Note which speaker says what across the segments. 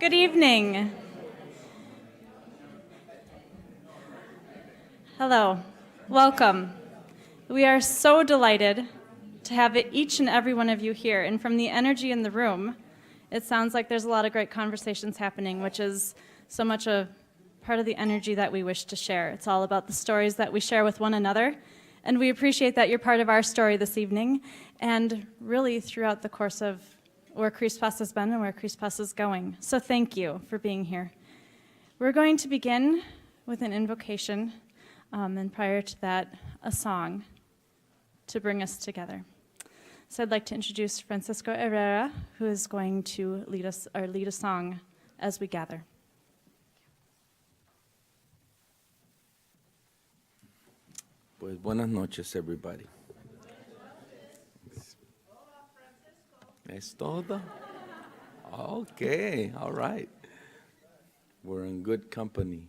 Speaker 1: Good evening. Hello. Welcome. We are so delighted to have each and every one of you here. And from the energy in the room, it sounds like there's a lot of great conversations happening, which is so much a part of the energy that we wish to share. It's all about the stories that we share with one another. And we appreciate that you're part of our story this evening and really throughout the course of where CRISPAZ has been and where CRISPAZ is going. So thank you for being here. We're going to begin with an invocation, and prior to that, a song to bring us together. So I'd like to introduce Francisco Herrera, who is going to lead a song as we gather.
Speaker 2: Pues buenas noches, everybody. ¿Es todo? Okay, all right. We're in good company.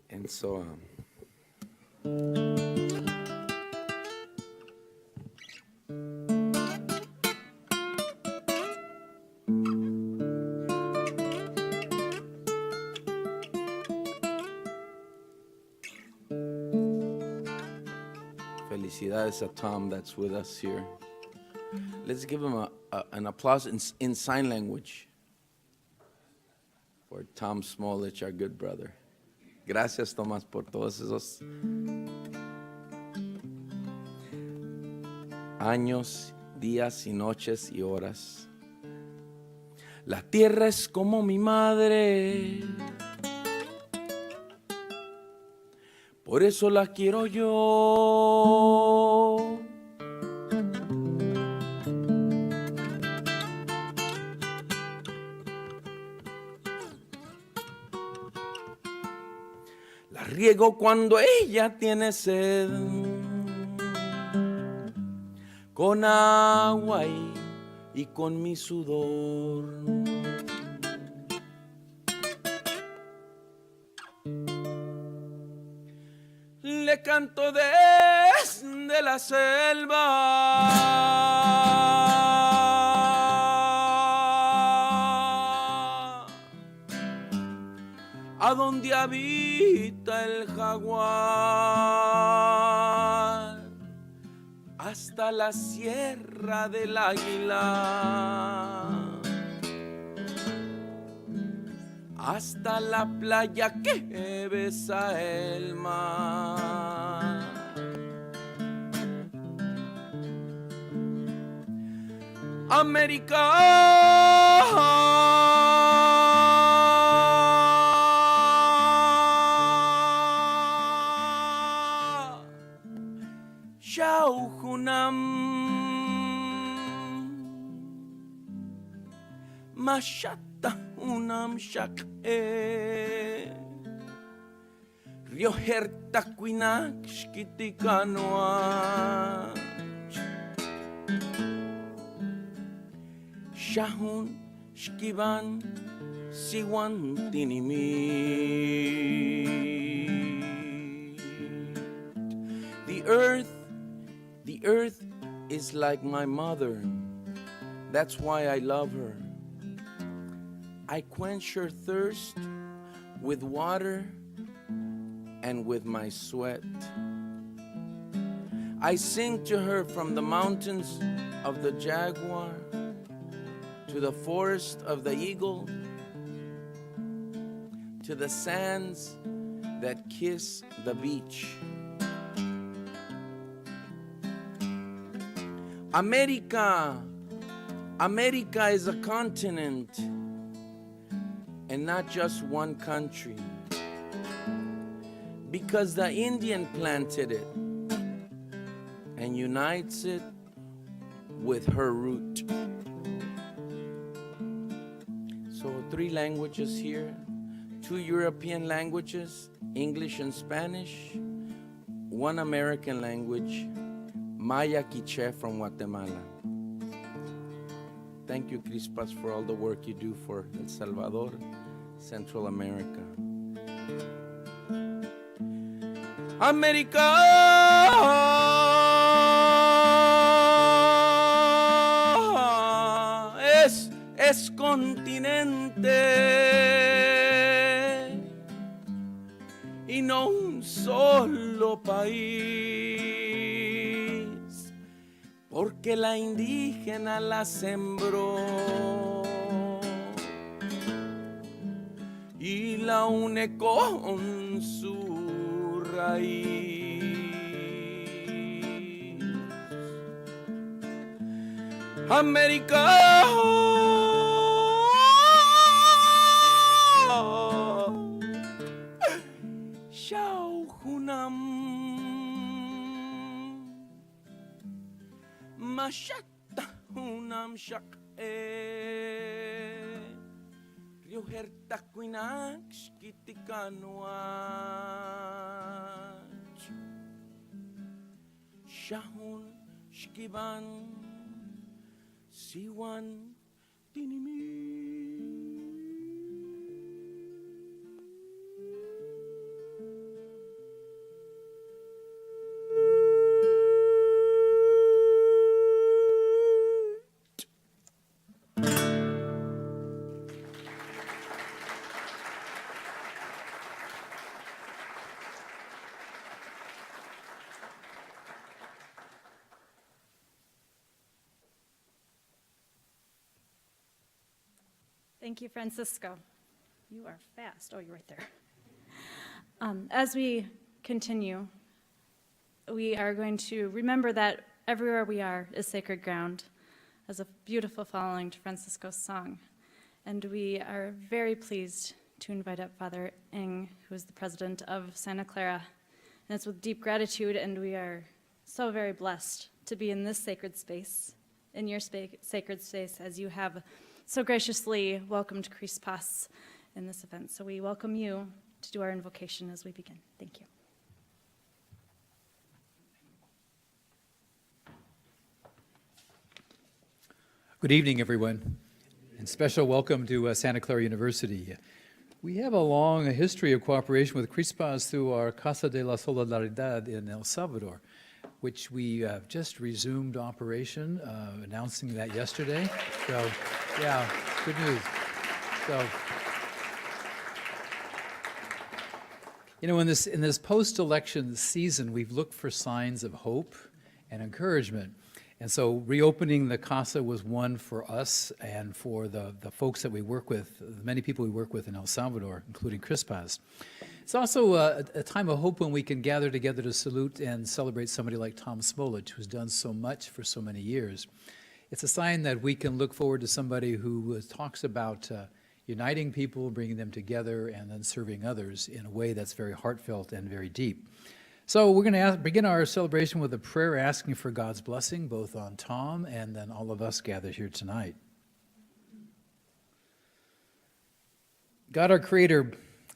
Speaker 2: And so, felicidades a Tom that's with us here. Let's give him an applause in sign language for Tom Smolich, our good brother. Gracias, Tomás, por todos esos años, días y noches y horas. La tierra es como mi madre, por eso la quiero yo. La riego cuando ella tiene sed, con agua y con mi sudor. Le canto desde la selva, a donde habita el jaguar, hasta la sierra del águila, hasta la playa que besa el mar. América, Shauhunam, Mashata unam shak'e, Rioherta kuinak shkitikanoa, Shahun shkivan siwan tinimit. The earth is like my mother. That's why I love her. I quench her thirst with water and with my sweat. I sing to her from the mountains of the jaguar to the forest of the eagle, to the sands that kiss the beach. America is a continent and not just one country, because the Indian planted it and unites it with her root. So 3 languages here, 2 European languages, English and Spanish, 1 American language, Maya Quiche from Guatemala. Thank you, CRISPAZ, for all the work you do for El Salvador, Central America. America, continente y no un solo país, porque la indígena la sembró y la une con su raíz. América, Shao Hunam, Mashata Hunam Shak Rio Herta Quinax Kitikanuach Shahun Shkiban Siwan Tinimi.
Speaker 1: Thank you, Francisco. You are fast. Oh, you're right there. As we continue, we are going to remember that everywhere we are is sacred ground, as a beautiful following to Francisco's song. And we are very pleased to invite up Father Ng, who is the president of Santa Clara. And it's with deep gratitude, and we are so very blessed to be in this sacred space, in your sacred space, as you have so graciously welcomed CRISPAZ in this event. So we welcome you to do our invocation as we begin. Thank you.
Speaker 3: Good evening, everyone, and special welcome to Santa Clara University. We have a long history of cooperation with CRISPAZ through our Casa de la Solidaridad in El Salvador, which we just resumed operation, announcing that yesterday. So, yeah, good news. So, you know, in this post-election season, we've looked for signs of hope and encouragement. And so reopening the Casa was one for us and for the folks that we work with, the many people we work with in El Salvador, including CRISPAZ. It's also a time of hope when we can gather together to salute and celebrate somebody like Tom Smolich, who's done so much for so many years. It's a sign that we can look forward to somebody who talks about uniting people, bringing them together, and then serving others in a way that's very heartfelt and very deep. So we're going to begin our celebration with a prayer asking for God's blessing, both on Tom and then all of us gathered here tonight. God, our Creator,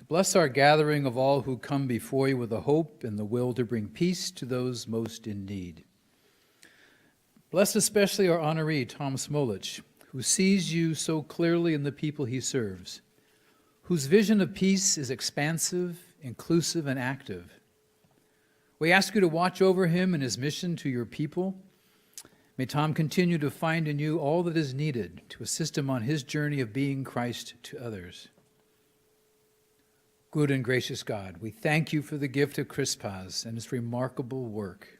Speaker 3: bless our gathering of all who come before you with a hope and the will to bring peace to those most in need. Bless especially our honoree, Tom Smolich, who sees you so clearly in the people he serves, whose vision of peace is expansive, inclusive, and active. We ask you to watch over him and his mission to your people. May Tom continue to find in you all that is needed to assist him on his journey of being Christ to others. Good and gracious God, we thank you for the gift of CRISPAZ and its remarkable work.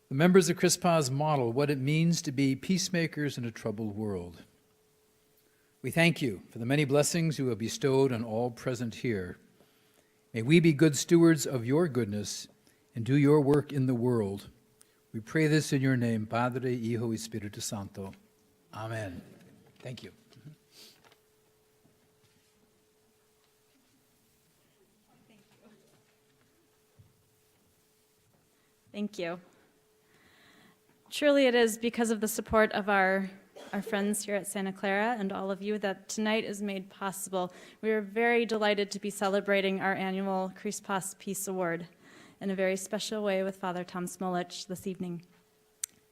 Speaker 3: The members of CRISPAZ model what it means to be peacemakers in a troubled world. We thank you for the many blessings you have bestowed on all present here. May we be good stewards of your goodness and do your work in the world. We pray this in your name, Padre, Hijo, y Espíritu Santo. Amen. Thank you.
Speaker 1: Thank you. Truly it is because of the support of our friends here at Santa Clara and all of you that tonight is made possible. We are very delighted to be celebrating our annual CRISPAZ Peace Award in a very special way with Father Tom Smolich this evening.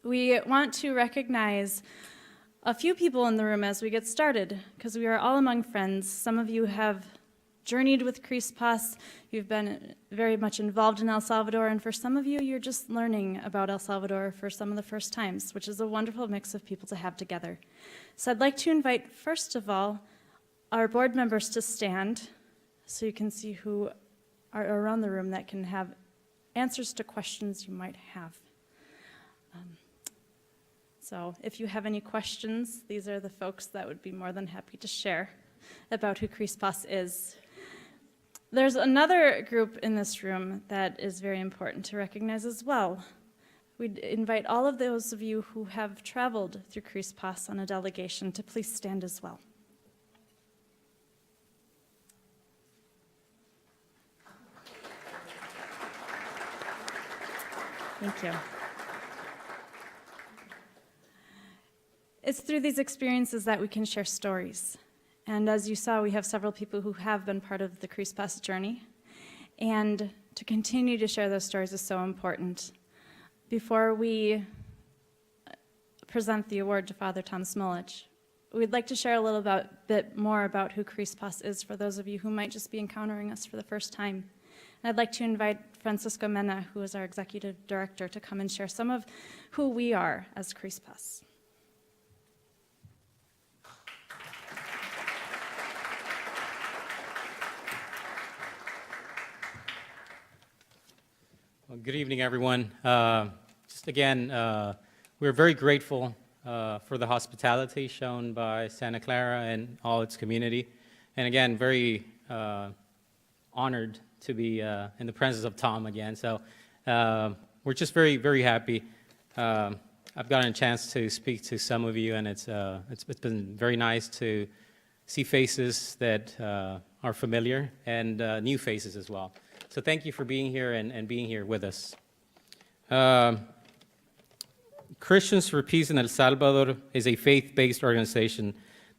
Speaker 1: We want to recognize a few people in the room as we get started, because we are all among friends. Some of you have journeyed with CRISPAZ, you've been very much involved in El Salvador, and for some of you, you're just learning about El Salvador for some of the first times, which is a wonderful mix of people to have together. So I'd like to invite, first of all, our board members to stand so you can see who are around the room that can have answers to questions you might have. So if you have any questions, these are the folks that would be more than happy to share about who CRISPAZ is. There's another group in this room that is very important to recognize as well. We'd invite all of those of you who have traveled through CRISPAZ on a delegation to please stand as well. Thank you. It's through these experiences that we can share stories. And as you saw, we have several people who have been part of the CRISPAZ journey. And to continue to share those stories is so important. Before we present the award to Father Tom Smolich, we'd like to share a little bit more about who CRISPAZ is for those of you who might just be encountering us for the first time. And I'd like to invite Francisco Mena, who is our executive director, to come and share some of who we are as CRISPAZ.
Speaker 4: Well, good evening, everyone. Just again, we're very grateful for the hospitality shown by Santa Clara and all its community. And again, very honored to be in the presence of Tom again. So we're just very, very happy. I've gotten a chance to speak to some of you, and it's been very nice to see faces that are familiar and new faces as well. So thank you for being here and being here with us. Christians for Peace in El Salvador is a faith-based organization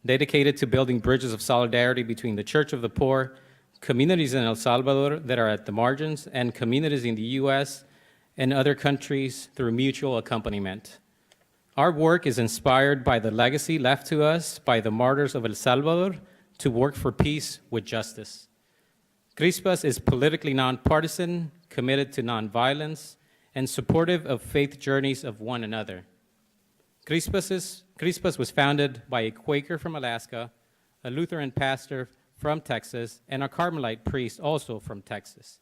Speaker 4: dedicated to building bridges of solidarity between the Church of the Poor, communities in El Salvador that are at the margins, and communities in the U.S. and other countries through mutual accompaniment. Our work is inspired by the legacy left to us by the martyrs of El Salvador to work for peace with justice. CRISPAZ is politically nonpartisan, committed to nonviolence, and supportive of faith journeys of one another. CRISPAZ was founded by a Quaker from Alaska, a Lutheran pastor from Texas, and a Carmelite priest also from Texas,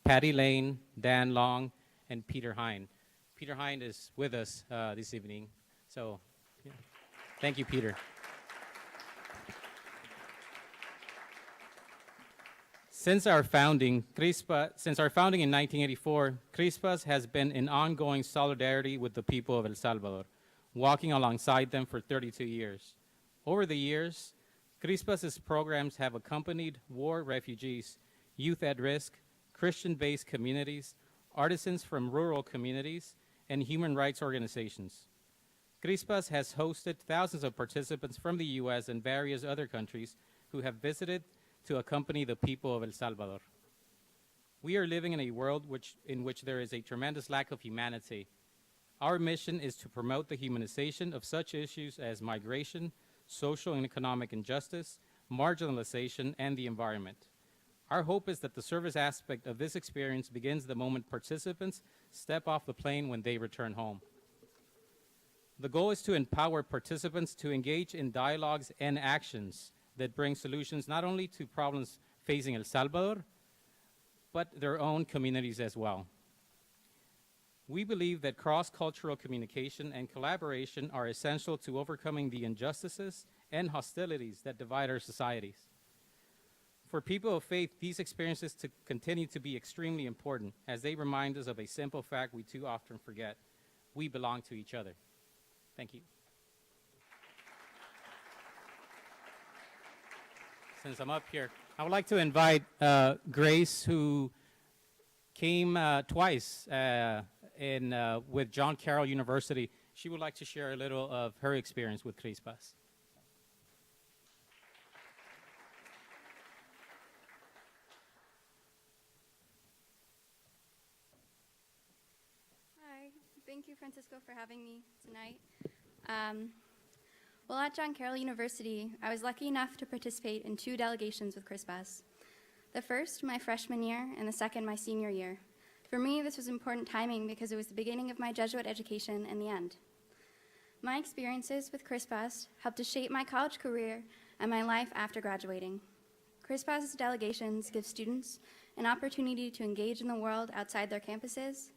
Speaker 4: Patty Lane, Dan Long, and Peter Hine. Peter Hine is with us this evening, so yeah. Thank you, Peter. Since our founding in 1984, CRISPAZ has been in ongoing solidarity with the people of El Salvador, walking alongside them for 32 years. Over the years, CRISPAZ's programs have accompanied war refugees, youth at risk, Christian-based communities, artisans from rural communities, and human rights organizations. CRISPAZ has hosted thousands of participants from the U.S. and various other countries who have visited to accompany the people of El Salvador. We are living in a world in which there is a tremendous lack of humanity. Our mission is to promote the humanization of such issues as migration, social and economic injustice, marginalization, and the environment. Our hope is that the service aspect of this experience begins the moment participants step off the plane when they return home. The goal is to empower participants to engage in dialogues and actions that bring solutions not only to problems facing El Salvador, but their own communities as well. We believe that cross-cultural communication and collaboration are essential to overcoming the injustices and hostilities that divide our societies. For people of faith, these experiences continue to be extremely important as they remind us of a simple fact we too often forget. We belong to each other. Thank you. Since I'm up here, I would like to invite Grace, who came twice with John Carroll University. She would like to share a little of her experience with CRISPAZ.
Speaker 5: Hi, thank you, Francisco, for having me tonight. Well, at John Carroll University, I was lucky enough to participate in 2 delegations with CRISPAZ. The first, my freshman year, and the second, my senior year. For me, this was important timing because it was the beginning of my Jesuit education and the end. My experiences with CRISPAZ helped to shape my college career and my life after graduating. CRISPAZ's delegations give students an opportunity to engage in the world outside their campuses.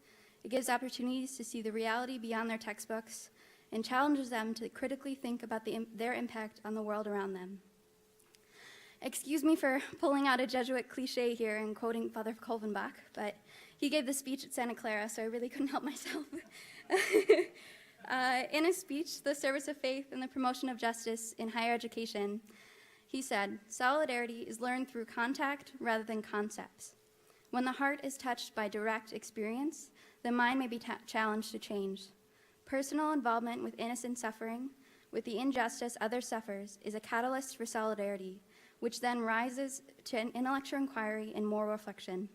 Speaker 5: It gives opportunities to see the reality beyond their textbooks and challenges them to critically think about their impact on the world around them. Excuse me for pulling out a Jesuit cliche here and quoting Father Kolvenbach, but he gave the speech at Santa Clara, so I really couldn't help myself. In his speech, The Service of Faith and the Promotion of Justice in Higher Education, he said, "Solidarity is learned through contact rather than concepts. When the heart is touched by direct experience, the mind may be challenged to change. Personal involvement with innocent suffering, with the injustice others suffers, is a catalyst for solidarity, which then rises to an intellectual inquiry and moral reflection."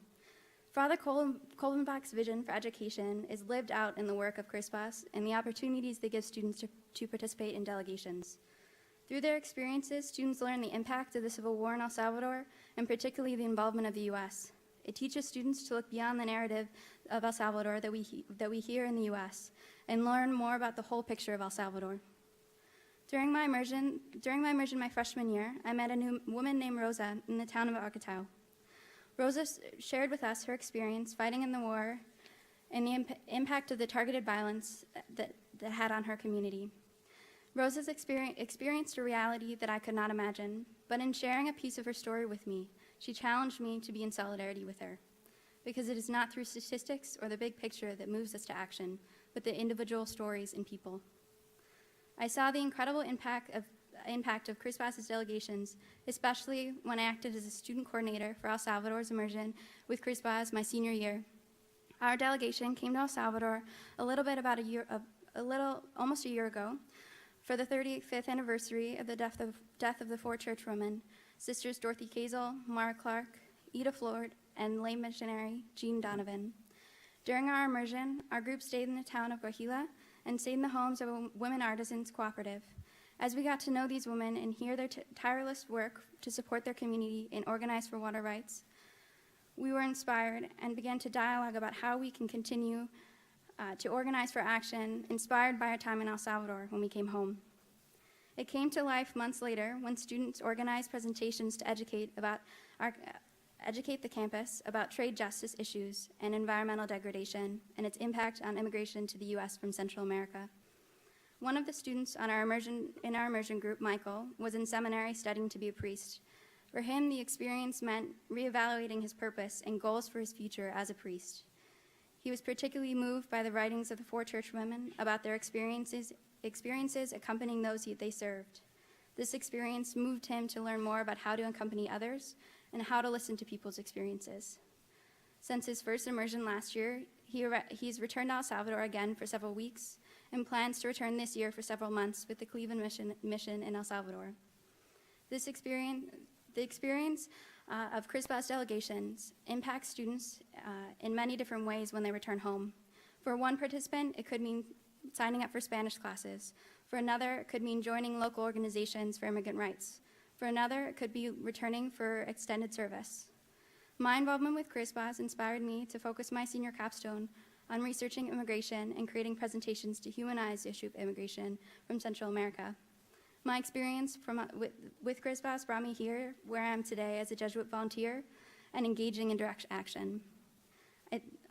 Speaker 5: Father Kolvenbach's vision for education is lived out in the work of CRISPAZ and the opportunities they give students to participate in delegations. Through their experiences, students learn the impact of the Civil War in El Salvador, and particularly the involvement of the U.S. It teaches students to look beyond the narrative of El Salvador that we hear in the U.S. and learn more about the whole picture of El Salvador. During my immersion my freshman year, I met a new woman named Rosa in the town of Arcatao. Rosa shared with us her experience fighting in the war and the impact of the targeted violence that had on her community. Rosa's experienced a reality that I could not imagine, but in sharing a piece of her story with me, she challenged me to be in solidarity with her, because it is not through statistics or the big picture that moves us to action, but the individual stories and people. I saw the incredible impact of CRISPAZ's delegations, especially when I acted as a student coordinator for El Salvador's immersion with CRISPAZ my senior year. Our delegation came to El Salvador almost a year ago, for the 35th anniversary of the death of the four churchwomen, Sisters Dorothy Kazel, Mara Clark, Ida Flord, and lay missionary Jean Donovan. During our immersion, our group stayed in the town of Guajila and stayed in the homes of a women artisans cooperative. As we got to know these women and hear their tireless work to support their community and organize for water rights, we were inspired and began to dialogue about how we can continue to organize for action, inspired by our time in El Salvador when we came home. It came to life months later when students organized presentations to educate the campus about trade justice issues and environmental degradation and its impact on immigration to the U.S. from Central America. One of the students in our immersion group, Michael, was in seminary studying to be a priest. For him, the experience meant reevaluating his purpose and goals for his future as a priest. He was particularly moved by the writings of the four churchwomen about their experiences accompanying those they served. This experience moved him to learn more about how to accompany others and how to listen to people's experiences. Since his first immersion last year, he's returned to El Salvador again for several weeks and plans to return this year for several months with the Cleveland mission in El Salvador. The experience of CRISPAZ delegations impacts students in many different ways when they return home. For one participant, it could mean signing up for Spanish classes. For another, it could mean joining local organizations for immigrant rights. For another, it could be returning for extended service. My involvement with CRISPAZ inspired me to focus my senior capstone on researching immigration and creating presentations to humanize the issue of immigration from Central America. My experience with CRISPAZ brought me here, where I am today as a Jesuit volunteer and engaging in direct action.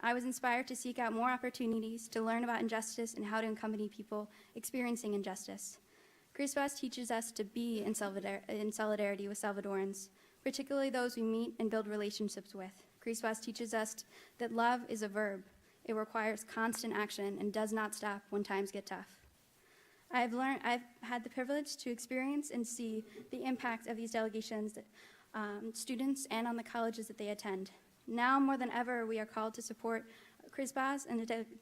Speaker 5: I was inspired to seek out more opportunities to learn about injustice and how to accompany people experiencing injustice. CRISPAZ teaches us to be in solidarity with Salvadorans, particularly those we meet and build relationships with. CRISPAZ teaches us that love is a verb. It requires constant action and does not stop when times get tough. I've had the privilege to experience and see the impact of these delegations on students and on the colleges that they attend. Now more than ever, we are called to support CRISPAZ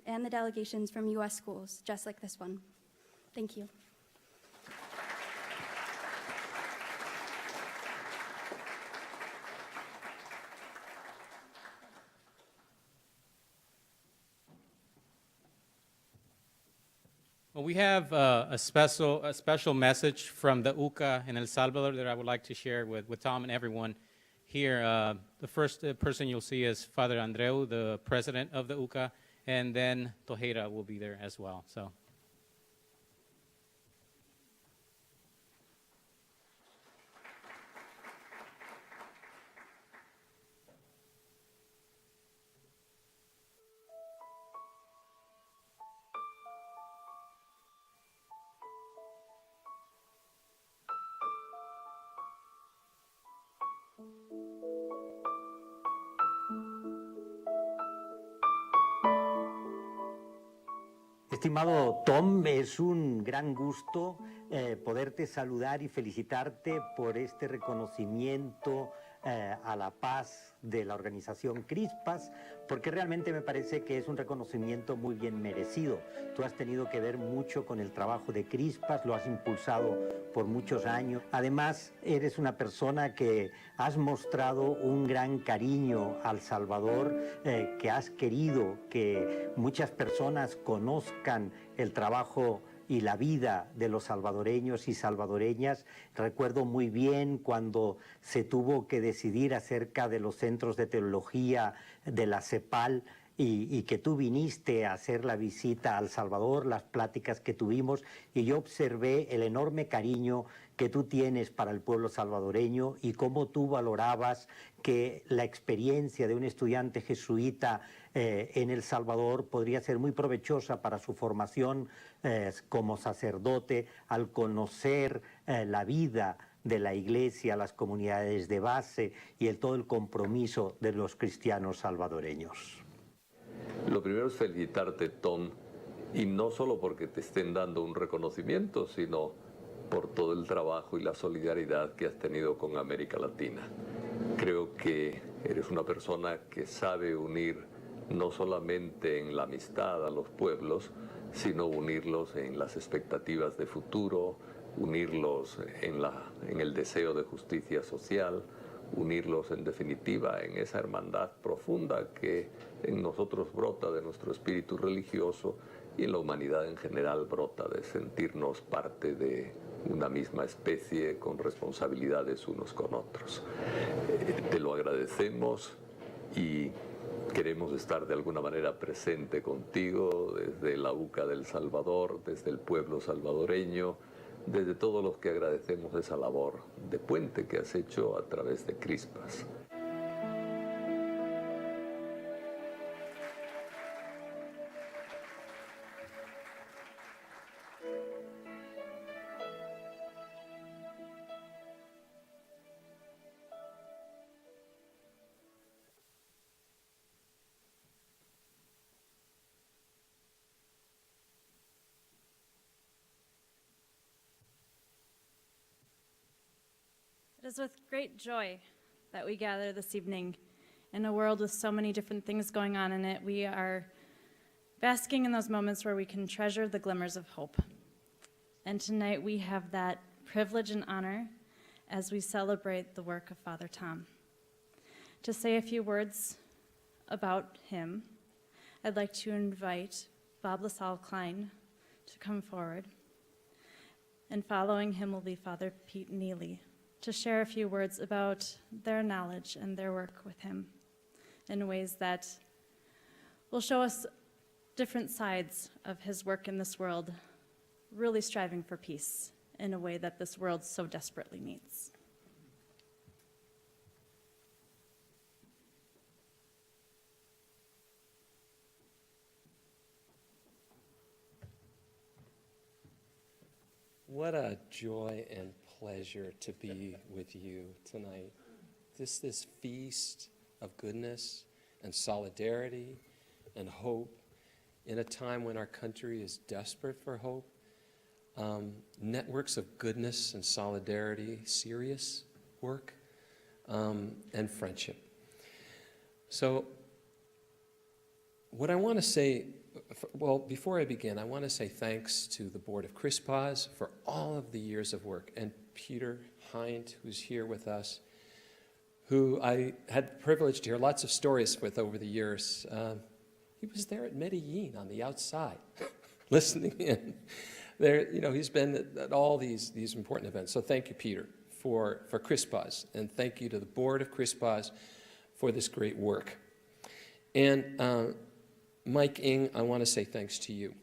Speaker 5: and the delegations from U.S. schools, just like this one. Thank you.
Speaker 4: Well, we have a special message from the UCA in El Salvador that I would like to share with Tom and everyone here. The first person you'll see is Father Andreu, the president of the UCA, and then Tojeda will be there as well. So.
Speaker 6: Estimado Tom, es un gran gusto poderte saludar y felicitarte por este reconocimiento a la paz de la organización CRISPAZ, porque realmente me parece que es un reconocimiento muy bien merecido. Tú has tenido que ver mucho con el trabajo de CRISPAZ, lo has impulsado por muchos años. Además, eres una persona que has mostrado un gran cariño al Salvador, que has querido que muchas personas conozcan el trabajo y la vida de los salvadoreños y salvadoreñas. Recuerdo muy bien cuando se tuvo que decidir acerca de los centros de teología de la CEPAL y que tú viniste a hacer la visita al Salvador, las pláticas que tuvimos, y yo observé el enorme cariño que tú tienes para el pueblo salvadoreño y cómo tú valorabas que la experiencia de un estudiante jesuita en El Salvador podría ser muy provechosa para su formación como sacerdote al conocer la vida de la iglesia, las comunidades de base y todo el compromiso de los cristianos salvadoreños.
Speaker 7: Lo primero es felicitarte, Tom, y no solo porque te estén dando un reconocimiento, sino por todo el trabajo y la solidaridad que has tenido con América Latina. Creo que eres una persona que sabe unir no solamente en la amistad a los pueblos, sino unirlos en las expectativas de futuro, unirlos en el deseo de justicia social, unirlos en definitiva en esa hermandad profunda que en nosotros brota de nuestro espíritu religioso y en la humanidad en general brota de sentirnos parte de una misma especie con responsabilidades unos con otros. Te lo agradecemos y queremos estar de alguna manera presente contigo desde la UCA del Salvador, desde el pueblo salvadoreño, desde todos los que agradecemos esa labor de puente que has hecho a través de CRISPAZ.
Speaker 1: It is with great joy that we gather this evening in a world with so many different things going on in it. We are basking in those moments where we can treasure the glimmers of hope. And tonight we have that privilege and honor as we celebrate the work of Father Tom. To say a few words about him, I'd like to invite Bob LaSalle Klein to come forward. And following him will be Father Pete Neely, to share a few words about their knowledge and their work with him in ways that will show us different sides of his work in this world, really striving for peace in a way that this world so desperately needs.
Speaker 8: What a joy and pleasure to be with you tonight. This feast of goodness and solidarity and hope in a time when our country is desperate for hope. Networks of goodness and solidarity, serious work, and friendship. So what I want to say, well, before I begin, I want to say thanks to the board of CRISPAZ for all of the years of work, and Peter Hind, who's here with us, who I had the privilege to hear lots of stories with over the years. He was there at Medellin on the outside, listening in. There, he's been at all these important events. So thank you, Peter, for CRISPAZ, and thank you to the board of CRISPAZ for this great work. And Mike Ng, I want to say thanks to you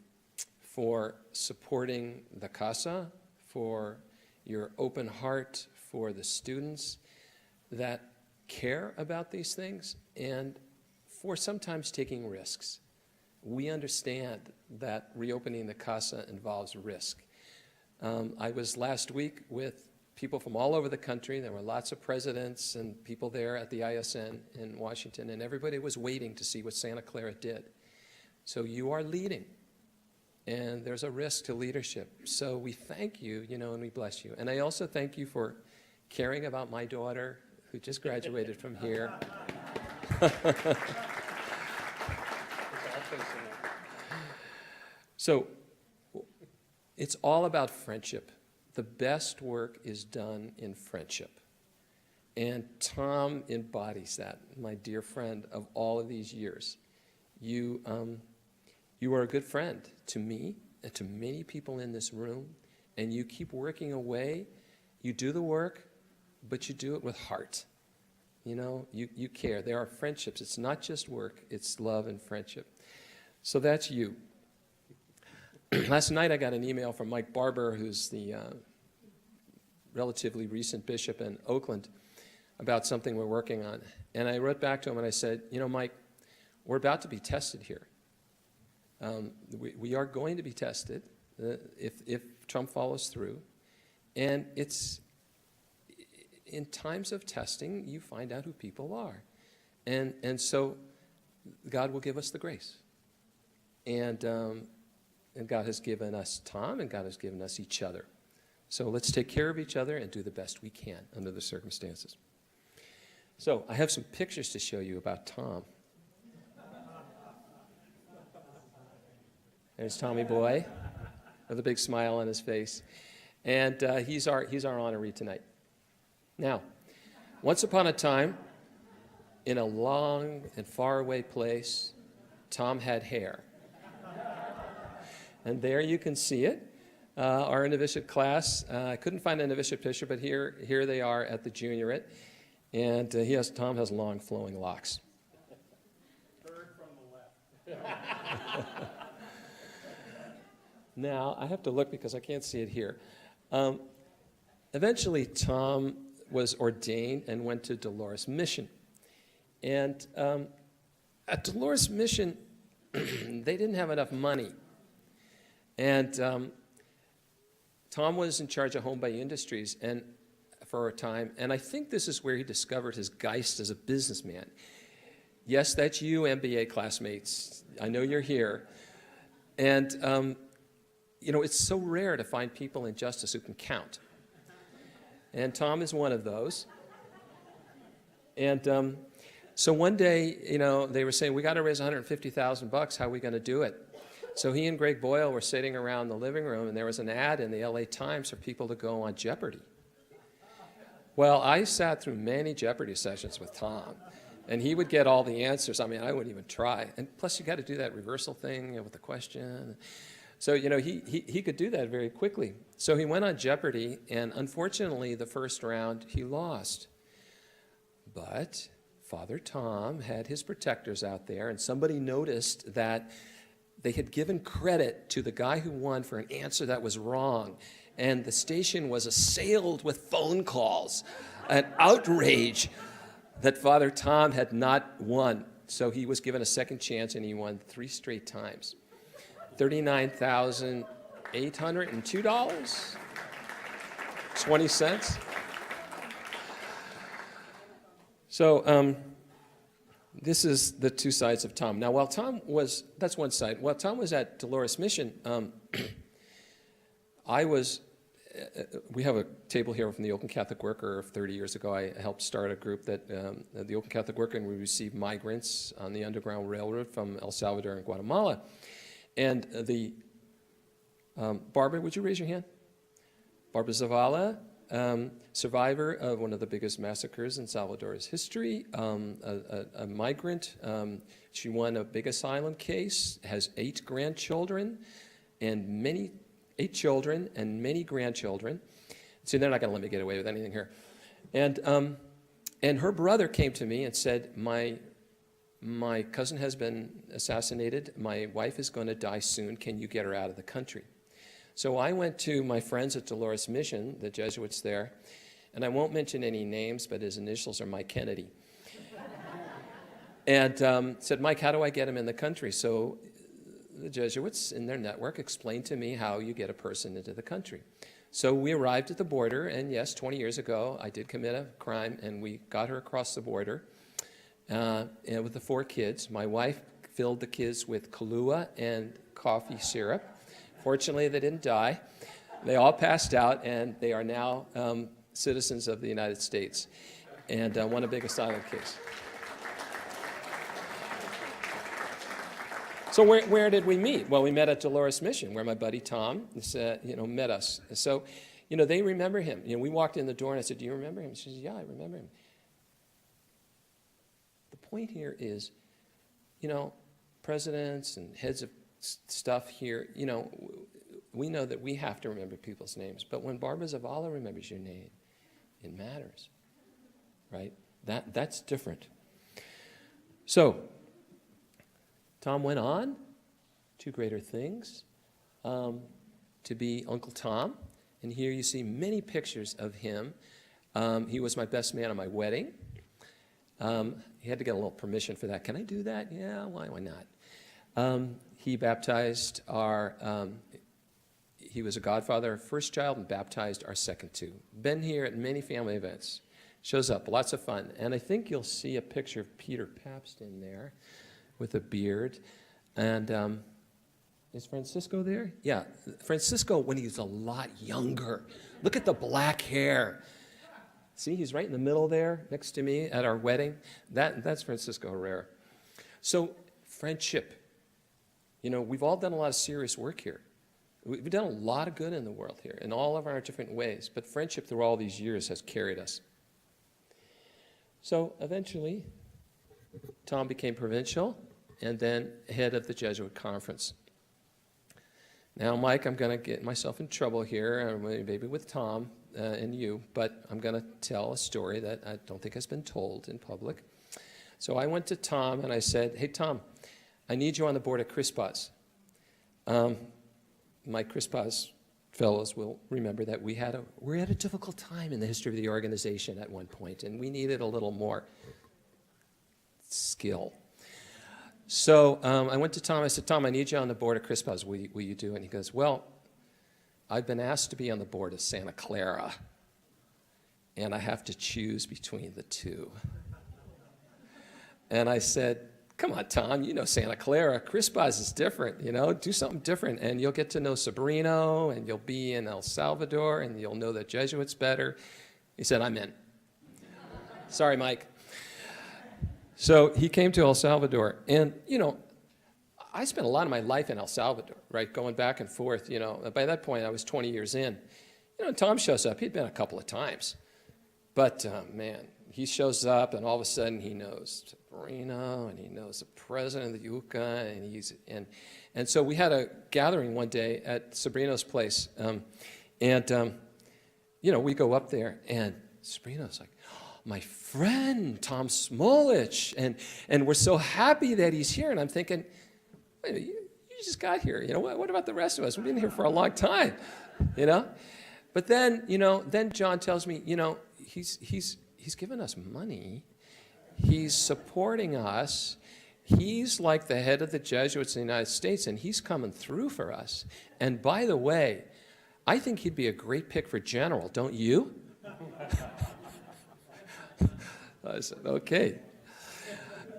Speaker 8: for supporting the CASA, for your open heart for the students that care about these things, and for sometimes taking risks. We understand that reopening the CASA involves risk. I was last week with people from all over the country. There were lots of presidents and people there at the ISN in Washington, and everybody was waiting to see what Santa Clara did. So you are leading, and there's a risk to leadership. So we thank you, and we bless you. And I also thank you for caring about my daughter, who just graduated from here. So it's all about friendship. The best work is done in friendship. And Tom embodies that, my dear friend of all of these years. You are a good friend to me and to many people in this room, and you keep working away. You do the work, but you do it with heart. You care. There are friendships. It's not just work. It's love and friendship. So that's you. Last night I got an email from Mike Barber, who's the relatively recent bishop in Oakland, about something we're working on. And I wrote back to him and I said, Mike, we're about to be tested here. We are going to be tested if Trump follows through. And it's in times of testing, you find out who people are. And so God will give us the grace. And God has given us Tom, and God has given us each other. So let's take care of each other and do the best we can under the circumstances. So I have some pictures to show you about Tom. There's Tommy Boy with a big smile on his face. And he's our honoree tonight. Now, once upon a time, in a long and faraway place, Tom had hair. And there you can see it, our novitiate class. I couldn't find a novitiate picture, but here they are at the juniorate. And Tom has long flowing locks. Third from the left. Now, I have to look because I can't see it here. Eventually, Tom was ordained and went to Dolores Mission. And at Dolores Mission, they didn't have enough money. And Tom was in charge of Home Bay Industries for a time, and I think this is where he discovered his geist as a businessman. Yes, that's you, MBA classmates. I know you're here. And, it's so rare to find people in justice who can count. And Tom is one of those. And so one day, they were saying, we got to raise $150,000. How are we going to do it? So he and Greg Boyle were sitting around the living room, and there was an ad in the LA Times for people to go on Jeopardy. Well, I sat through many Jeopardy sessions with Tom, and he would get all the answers. I mean, I wouldn't even try. And plus, you got to do that reversal thing with the question. So, he could do that very quickly. So he went on Jeopardy, and unfortunately, the first round, he lost. But Father Tom had his protectors out there, and somebody noticed that they had given credit to the guy who won for an answer that was wrong. And the station was assailed with phone calls, an outrage that Father Tom had not won. So he was given a second chance, and he won 3 straight times. $39,802.20. So this is the two sides of Tom. Now, that's one side. While Tom was at Dolores Mission, we have a table here from the Oakland Catholic Worker 30 years ago. I helped start a group that, the Oakland Catholic Worker, and we received migrants on the Underground Railroad from El Salvador and Guatemala. And Barbara, would you raise your hand? Barbara Zavala, survivor of one of the biggest massacres in Salvador's history, a migrant. She won a big asylum case, has 8 grandchildren, and 8 children and many grandchildren. See, they're not going to let me get away with anything here. And her brother came to me and said, my cousin has been assassinated. My wife is going to die soon. Can you get her out of the country? So I went to my friends at Dolores Mission, the Jesuits there, and I won't mention any names, but his initials are Mike Kennedy. And said, Mike, how do I get him in the country? So the Jesuits in their network explained to me how you get a person into the country. So we arrived at the border, and yes, 20 years ago, I did commit a crime, and we got her across the border and with the 4 kids. My wife filled the kids with Kahlua and coffee syrup. Fortunately, they didn't die. They all passed out, and they are now citizens of the United States, and won a big asylum case. So where did we meet? Well, we met at Dolores Mission, where my buddy Tom met us. So, they remember him. We walked in the door, and I said, do you remember him? She said, yeah, I remember him. The point here is, presidents and heads of stuff here, we know that we have to remember people's names. But when Barbara Zavala remembers your name, it matters, right? That's different. So, Tom went on to greater things, to be Uncle Tom. And here you see many pictures of him. He was my best man at my wedding. He had to get a little permission for that. Can I do that? Yeah, why not? He baptized he was a godfather, first child, and baptized our second 2. Been here at many family events. Shows up, lots of fun. And I think you'll see a picture of Peter Pabst in there with a beard. And is Francisco there? Yeah, Francisco when he was a lot younger. Look at the black hair. See, he's right in the middle there next to me at our wedding. That's Francisco Herrera. So friendship. We've all done a lot of serious work here. We've done a lot of good in the world here in all of our different ways. But friendship through all these years has carried us. So eventually, Tom became provincial and then head of the Jesuit conference. Now, Mike, I'm going to get myself in trouble here, maybe with Tom and you, but I'm going to tell a story that I don't think has been told in public. So I went to Tom and I said, hey, Tom, I need you on the board of CRISPAZ. My CRISPAZ fellows will remember that we had a difficult time in the history of the organization at one point, and we needed a little more skill. So I went to Tom. I said, Tom, I need you on the board of CRISPAZ. Will you do it? And he goes, well, I've been asked to be on the board of Santa Clara, and I have to choose between the 2. And I said, come on, Tom, Santa Clara. CRISPAZ is different, do something different, and you'll get to know Sobrino, and you'll be in El Salvador, and you'll know the Jesuits better. He said, I'm in. Sorry, Mike. So he came to El Salvador, and, I spent a lot of my life in El Salvador, right, going back and forth, By that point, I was 20 years in. Tom shows up. He'd been a couple of times. But, man, he shows up, and all of a sudden he knows Sabrina, and he knows the president of the UCA, and so we had a gathering one day at Sabrina's place, we go up there, and Sabrina's like, my friend, Tom Smolich, and we're so happy that he's here. And I'm thinking, wait a minute, you just got here. What about the rest of us? We've been here for a long time, But then, then John tells me, he's given us money. He's supporting us. He's like the head of the Jesuits in the United States, and he's coming through for us. And by the way, I think he'd be a great pick for general, don't you? I said, okay.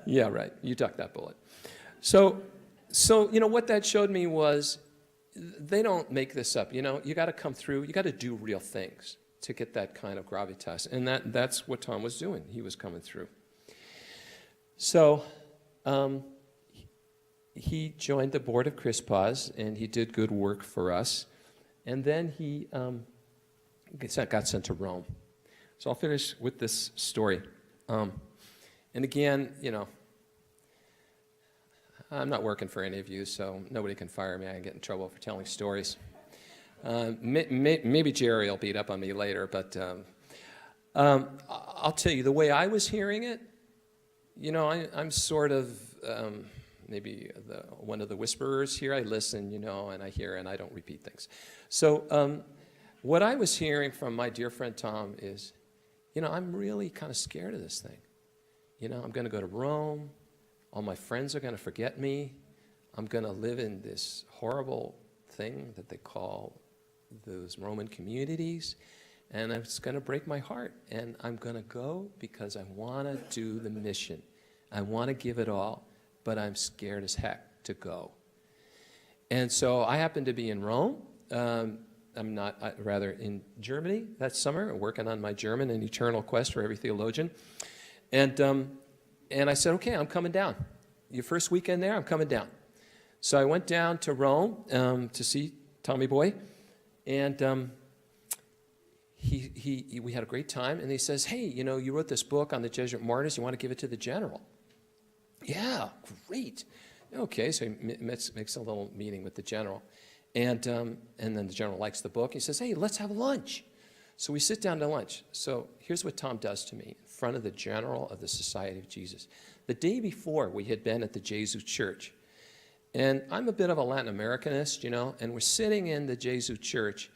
Speaker 8: Yeah, right. You ducked that bullet. So what that showed me was they don't make this up. You got to come through. You got to do real things to get that kind of gravitas. And that's what Tom was doing. He was coming through. So he joined the board of CRISPAZ, and he did good work for us. And then he got sent to Rome. So I'll finish with this story. And again, I'm not working for any of you, so nobody can fire me. I get in trouble for telling stories. Maybe Jerry will beat up on me later, but I'll tell you, the way I was hearing it, you know, I'm sort of maybe one of the whisperers here. I listen, you know, and I hear, and I don't repeat things. So what I was hearing from my dear friend Tom is, you know, I'm really kind of scared of this thing. You know, I'm going to go to Rome. All my friends are going to forget me. I'm going to live in this horrible thing that they call those Roman communities. And it's going to break my heart. And I'm going to go because I want to do the mission. I want to give it all, but I'm scared as heck to go. And so I happen to be in Rome. I'm not, rather in Germany that summer, working on my German, An Eternal Quest for Every Theologian. And I said, okay, I'm coming down. Your first weekend there, I'm coming down. So I went down to Rome to see Tommy Boy, and we had a great time, and he says, hey, you know, you wrote this book on the Jesuit martyrs, you want to give it to the general? Yeah, great. Okay, so he makes a little meeting with the general, and then the general likes the book. He says, hey, let's have lunch. So we sit down to lunch. So here's what Tom does to me in front of the general of the Society of Jesus. The day before, we had been at the Jesuit church. And I'm a bit of a Latin Americanist, you know, and we're sitting in the Jesuit church,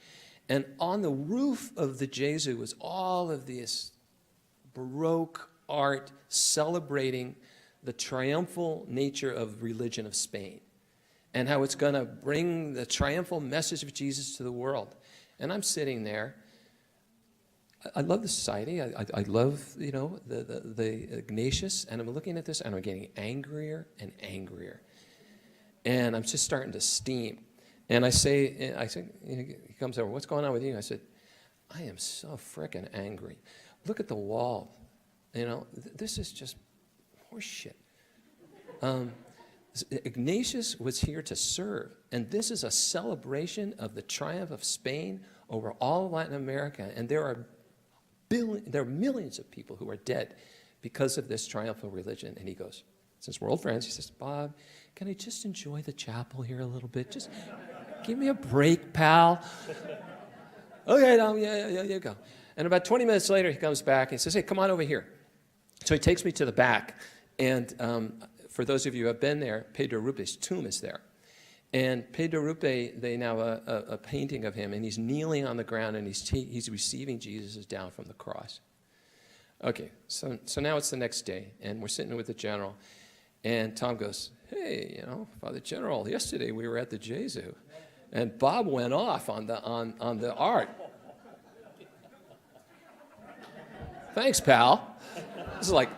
Speaker 8: and on the roof of the Jesuit was all of this Baroque art celebrating the triumphal nature of religion of Spain and how it's going to bring the triumphal message of Jesus to the world. And I'm sitting there. I love the society. I love, you know, the Ignatius, and I'm looking at this, and I'm getting angrier and angrier. And I'm just starting to steam. And I say, you know, he comes over, what's going on with you? I said, I am so frickin' angry. Look at the wall. You know, this is just horseshit. Ignatius was here to serve, and this is a celebration of the triumph of Spain over all of Latin America, and there are millions of people who are dead because of this triumphal religion. And he goes, since we're old friends, he says, Bob, can I just enjoy the chapel here a little bit? Just give me a break, pal. Okay, Tom, yeah, you go. And about 20 minutes later, he comes back and he says, hey, come on over here. So he takes me to the back, and for those of you who have been there, Pedro Rupe's tomb is there. And Pedro Rupe, they now a painting of him, and he's kneeling on the ground, and he's receiving Jesus down from the cross. Okay, so now it's the next day, and we're sitting with the general, and Tom goes, hey, you know, Father General, yesterday we were at the Jesu, and Bob went off on the art. Thanks, pal. This is like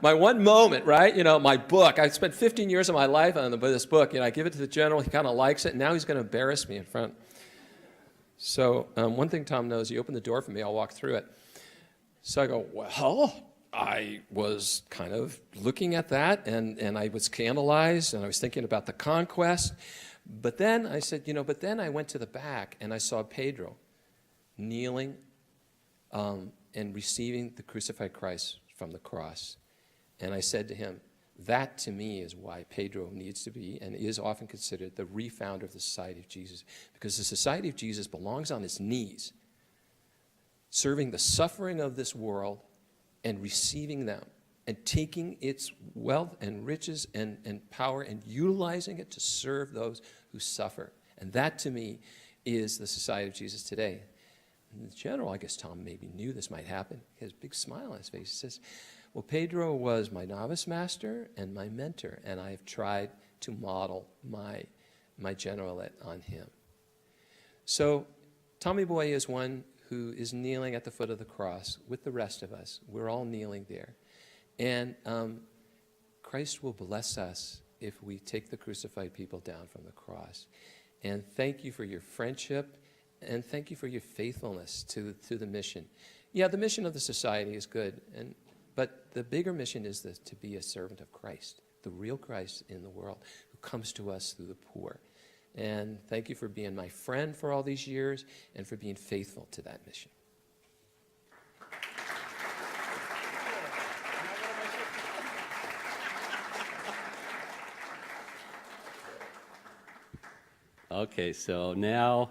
Speaker 8: my one moment, right? You know, my book. I spent 15 years of my life on this book. You know, I give it to the general. He kind of likes it. And now he's going to embarrass me in front. So one thing Tom knows, he opened the door for me. I'll walk through it. So I go, well, I was kind of looking at that, and I was scandalized, and I was thinking about the conquest. But then I said, you know, but then I went to the back, and I saw Pedro kneeling and receiving the crucified Christ from the cross. And I said to him, that to me is why Pedro needs to be and is often considered the refounder of the Society of Jesus, because the Society of Jesus belongs on its knees, serving the suffering of this world and receiving them and taking its wealth and riches and power and utilizing it to serve those who suffer. And that to me is the Society of Jesus today. And the general, I guess Tom maybe knew this might happen. He has a big smile on his face. He says, well, Pedro was my novice master and my mentor, and I have tried to model my generalate on him. So Tommy Boy is one who is kneeling at the foot of the cross with the rest of us. We're all kneeling there. And Christ will bless us if we take the crucified people down from the cross. And thank you for your friendship, and thank you for your faithfulness to the mission. Yeah, the mission of the society is good, but the bigger mission is to be a servant of Christ, the real Christ in the world, who comes to us through the poor. And thank you for being my friend for all these years and for being faithful to that mission.
Speaker 9: Okay, so now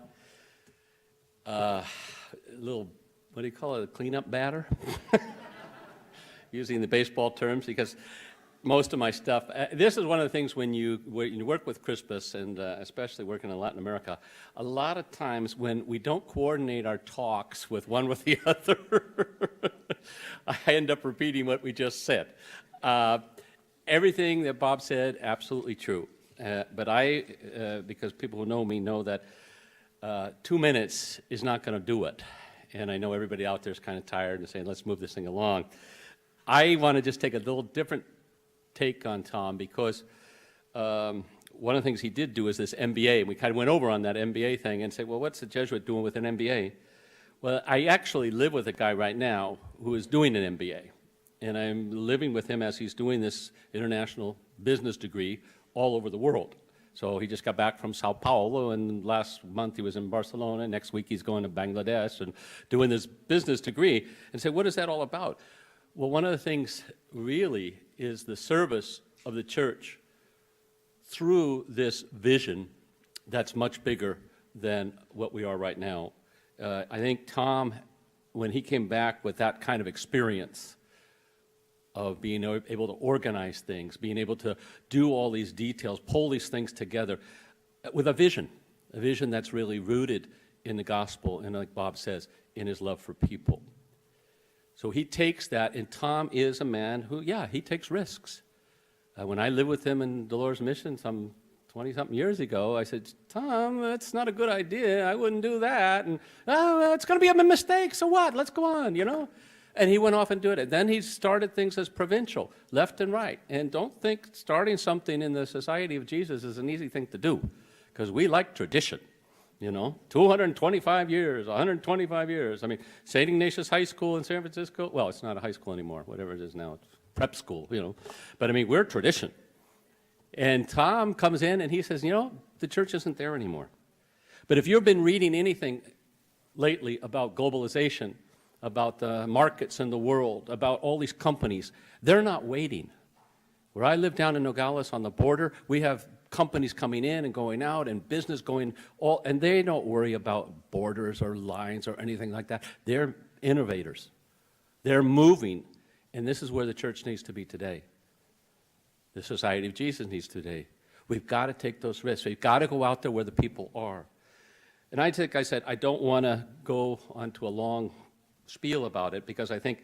Speaker 9: little, what do you call it, a cleanup batter? Using the baseball terms, because most of my stuff, this is one of the things when you work with CRISPAZ, and especially working in Latin America, a lot of times when we don't coordinate our talks with one with the other, I end up repeating what we just said. Everything that Bob said, absolutely true. But because people who know me know that 2 minutes is not going to do it. And I know everybody out there is kind of tired and saying, let's move this thing along. I want to just take a little different take on Tom, because one of the things he did do is this MBA, and we kind of went over on that MBA thing and said, well, what's a Jesuit doing with an MBA? Well, I actually live with a guy right now who is doing an MBA, and I'm living with him as he's doing this international business degree all over the world. So he just got back from Sao Paulo, and last month he was in Barcelona. Next week he's going to Bangladesh and doing this business degree, and said, what is that all about? Well, one of the things really is the service of the church through this vision that's much bigger than what we are right now. I think Tom, when he came back with that kind of experience of being able to organize things, being able to do all these details, pull these things together with a vision that's really rooted in the gospel, and like Bob says, in his love for people. So he takes that, and Tom is a man who, yeah, he takes risks. When I lived with him in Dolores Mission some 20-something years ago, I said, Tom, that's not a good idea. I wouldn't do that. And, oh, it's going to be a mistake. So what? Let's go on, you know? And he went off and did it. Then he started things as provincial, left and right. And don't think starting something in the Society of Jesus is an easy thing to do, because we like tradition. You know, 225 years, 125 years. I mean, St. Ignatius High School in San Francisco, well, it's not a high school anymore, whatever it is now, it's prep school, you know. But I mean, we're tradition. And Tom comes in and he says, you know, the church isn't there anymore. But if you've been reading anything lately about globalization, about the markets in the world, about all these companies, they're not waiting. Where I live down in Nogales on the border, we have companies coming in and going out and business going all, and they don't worry about borders or lines or anything like that. They're innovators. They're moving, and this is where the church needs to be today. The Society of Jesus needs today. We've got to take those risks. We've got to go out there where the people are. And I think I said I don't want to go onto a long spiel about it, because I think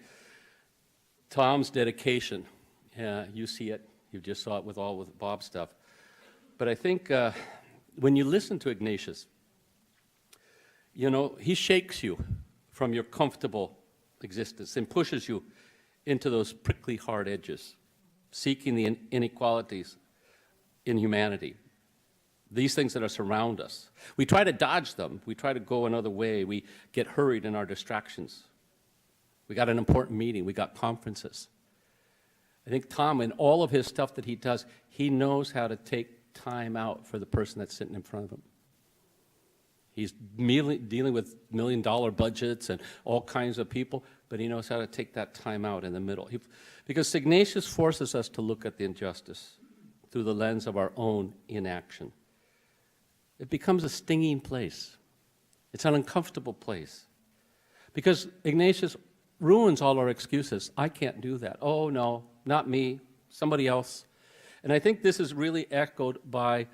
Speaker 9: Tom's dedication, you see it, you just saw it with Bob's stuff. But I think when you listen to Ignatius, you know, he shakes you from your comfortable existence and pushes you into those prickly hard edges, seeking the inequalities in humanity, these things that surround us. We try to dodge them. We try to go another way. We get hurried in our distractions. We got an important meeting. We got conferences. I think Tom, in all of his stuff that he does, he knows how to take time out for the person that's sitting in front of him. He's dealing with million-dollar budgets and all kinds of people, but he knows how to take that time out in the middle. Because Ignatius forces us to look at the injustice through the lens of our own inaction. It becomes a stinging place. It's an uncomfortable place. Because Ignatius ruins all our excuses. I can't do that. Oh, no, not me, somebody else. And I think this is really echoed by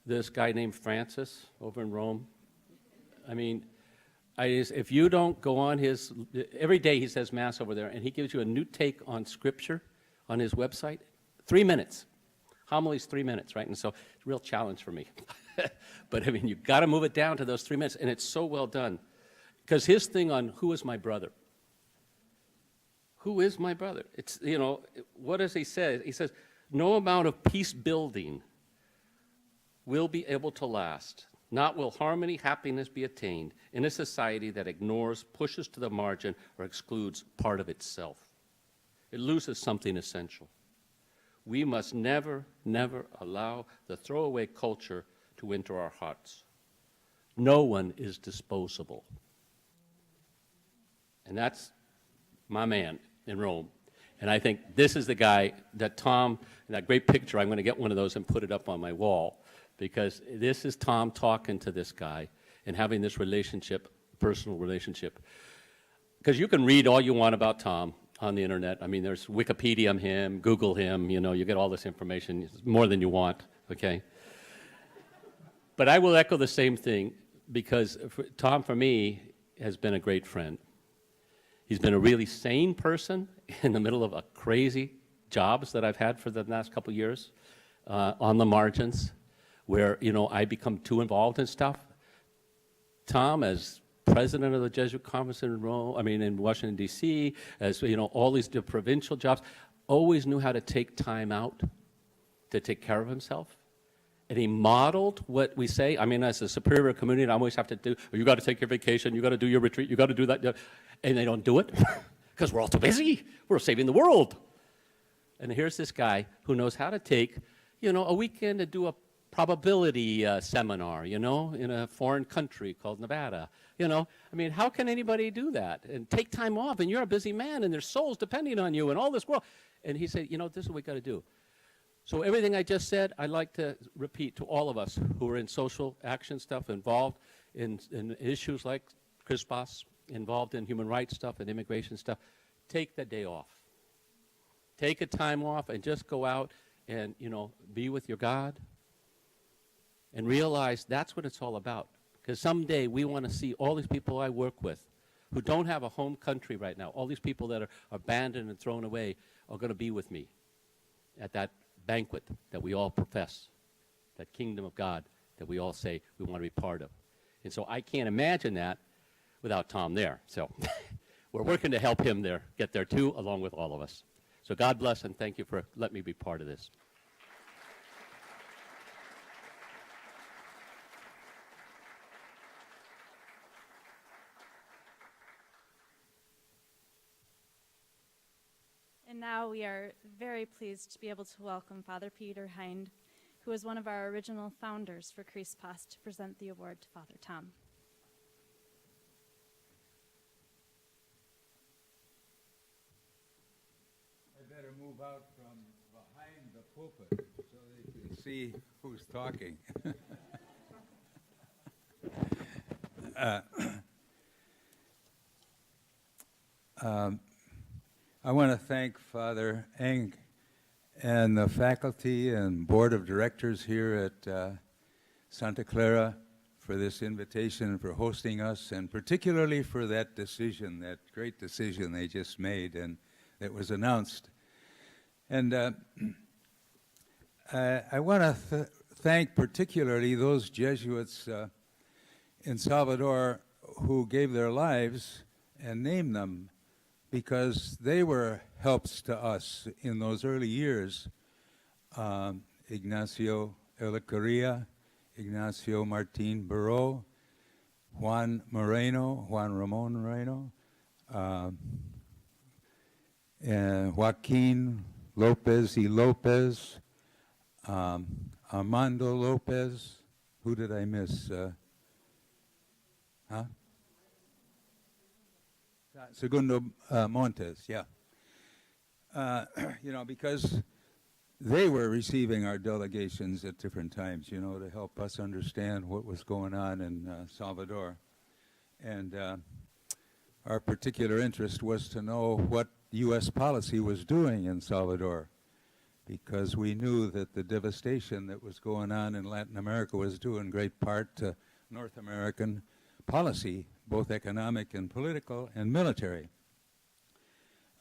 Speaker 9: this guy named Francis over in Rome. I mean, if you don't go on his, every day he says Mass over there, and he gives you a new take on Scripture on his website. 3 minutes. Homily's 3 minutes, right? And so it's a real challenge for me. But I mean, you've got to move it down to those 3 minutes, and it's so well done. Because his thing on who is my brother? Who is my brother? It's, you know, what does he say? He says, no amount of peace building will be able to last. Not will harmony, happiness be attained in a society that ignores, pushes to the margin, or excludes part of itself. It loses something essential. We must never, never allow the throwaway culture to enter our hearts. No one is disposable. And that's my man in Rome. And I think this is the guy that Tom, in that great picture, I'm going to get one of those and put it up on my wall, because this is Tom talking to this guy and having this relationship personal relationship. Because you can read all you want about Tom on the internet. I mean, there's Wikipedia him, Google him, you get all this information, more than you want, okay? But I will echo the same thing, because Tom, for me, has been a great friend. He's been a really sane person in the middle of a crazy jobs that I've had for the last couple of years, on the margins, where, I become too involved in stuff. Tom, as president of the Jesuit Conference in Washington, D.C., as, all these provincial jobs, always knew how to take time out to take care of himself. And he modeled what we say. I mean, as a superior community, I always have to do, you got to take your vacation, you got to do your retreat, you got to do that. And they don't do it because we're all too busy. We're saving the world. And here's this guy who knows how to take, a weekend to do a probability seminar, in a foreign country called Nevada. How can anybody do that and take time off? And you're a busy man, and there's souls depending on you and all this world. And he said, this is what we got to do. So everything I just said, I'd like to repeat to all of us who are in social action stuff, involved in issues like CRISPAZ, involved in human rights stuff and immigration stuff. Take the day off. Take a time off and just go out and, be with your God and realize that's what it's all about. Because someday we want to see all these people I work with who don't have a home country right now, all these people that are abandoned and thrown away are going to be with me at that banquet that we all profess, that kingdom of God that we all say we want to be part of. And so I can't imagine that without Tom there. So we're working to help him get there too, along with all of us. So God bless and thank you for letting me be part of this.
Speaker 1: And now we are very pleased to be able to welcome Father Peter Hind, who is one of our original founders for CRISPAZ, to present the award to Father Tom.
Speaker 10: I better move out from behind the pulpit so they can see who's talking. I want to thank Father Eng and the faculty and board of directors here at Santa Clara for this invitation and for hosting us, and particularly for that decision, that great decision they just made and that was announced. And I want to thank particularly those Jesuits in Salvador who gave their lives and named them, because they were helps to us in those early years. Ignacio Ellacuria, Ignacio Martin Barreau, Juan Ramon Moreno, and Joaquin Lopez y Lopez, Armando Lopez. Who did I miss? Segundo Montes, yeah. Because they were receiving our delegations at different times, to help us understand what was going on in Salvador. And our particular interest was to know what U.S. policy was doing in Salvador, because we knew that the devastation that was going on in Latin America was due in great part to North American policy, both economic and political and military.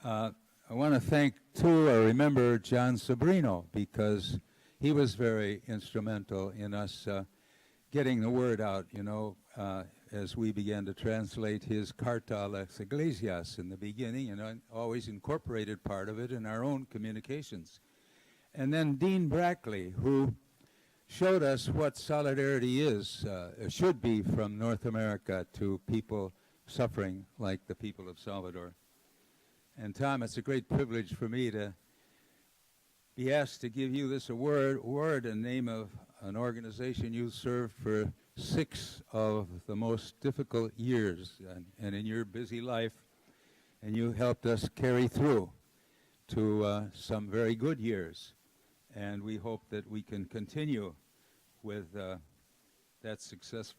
Speaker 10: I want to thank, too, I remember John Sobrino, because he was very instrumental in us getting the word out, as we began to translate his Carta a las Iglesias in the beginning, and always incorporated part of it in our own communications. And then Dean Brackley, who showed us what solidarity is, should be from North America to people suffering like the people of Salvador. And Tom, it's a great privilege for me to be asked to give you this award in the name of an organization you served for 6 of the most difficult years and in your busy life, and you helped us carry through to some very good years. And we hope that we can continue with that success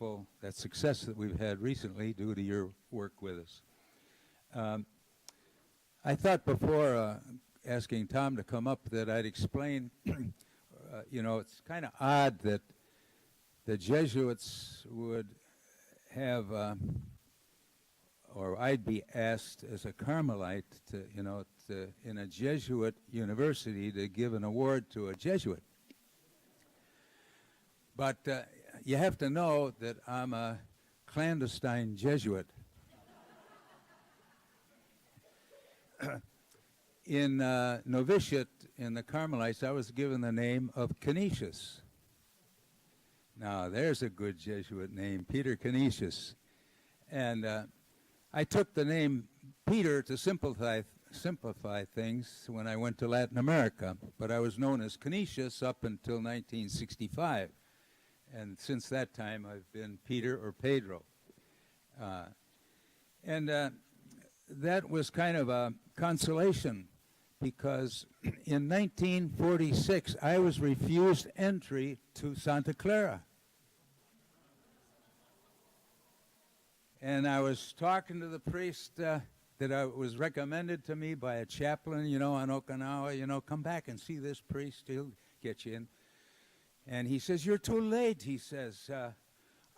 Speaker 10: that we've had recently due to your work with us. I thought before asking Tom to come up that I'd explain, it's kind of odd that the Jesuits would have, or I'd be asked as a Carmelite to, in a Jesuit university to give an award to a Jesuit. But you have to know that I'm a clandestine Jesuit. In novitiate in the Carmelites, I was given the name of Canisius. Now, there's a good Jesuit name, Peter Canisius. And I took the name Peter to simplify things when I went to Latin America, but I was known as Canisius up until 1965. And since that time, I've been Peter or Pedro. That was kind of a consolation because in 1946, I was refused entry to Santa Clara. And I was talking to the priest that was recommended to me by a chaplain, on Okinawa, come back and see this priest, he'll get you in. And he says, you're too late, he says.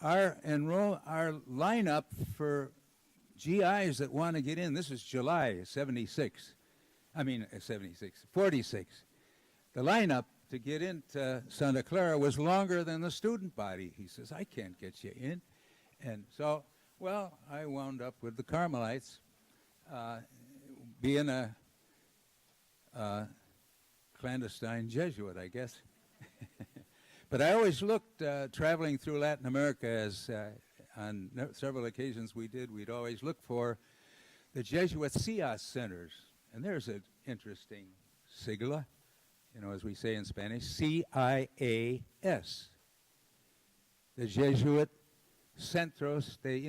Speaker 10: Our lineup for GIs that want to get in, this is July 46. The lineup to get into Santa Clara was longer than the student body. He says, I can't get you in. And so, well, I wound up with the Carmelites, being a clandestine Jesuit, I guess. But I always looked, traveling through Latin America, as on several occasions we'd always look for the Jesuit CIAS centers. And there's an interesting sigla, as we say in Spanish, CIAS. The Jesuit Centros de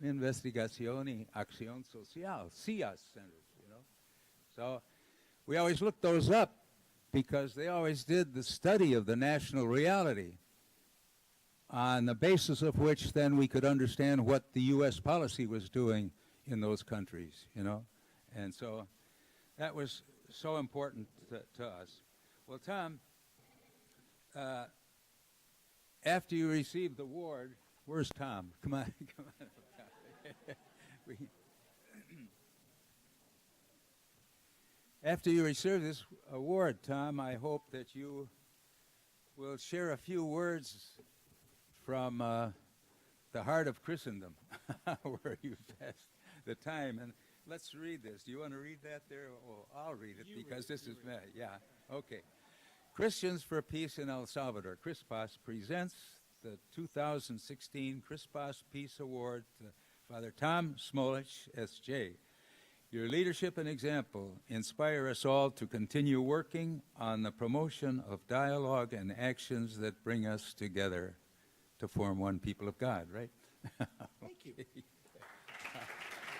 Speaker 10: Investigación y Acción Social, CIAS centers, So we always looked those up because they always did the study of the national reality, on the basis of which then we could understand what the U.S. policy was doing in those countries, And so that was so important to us. Well, Tom, after you received the award, where's Tom? Come on. After you receive this award, Tom, I hope that you will share a few words from the heart of Christendom, where you passed the time. And let's read this. Do you want to read that there? Oh, I'll read it because this is me. Yeah, okay. Christians for Peace in El Salvador, CRISPAZ, presents the 2016 CRISPAZ Peace Award to Father Tom Smolich, S.J. Your leadership and example inspire us all to continue working on the promotion of dialogue and actions that bring us together to form one people of God, right?
Speaker 11: Thank you.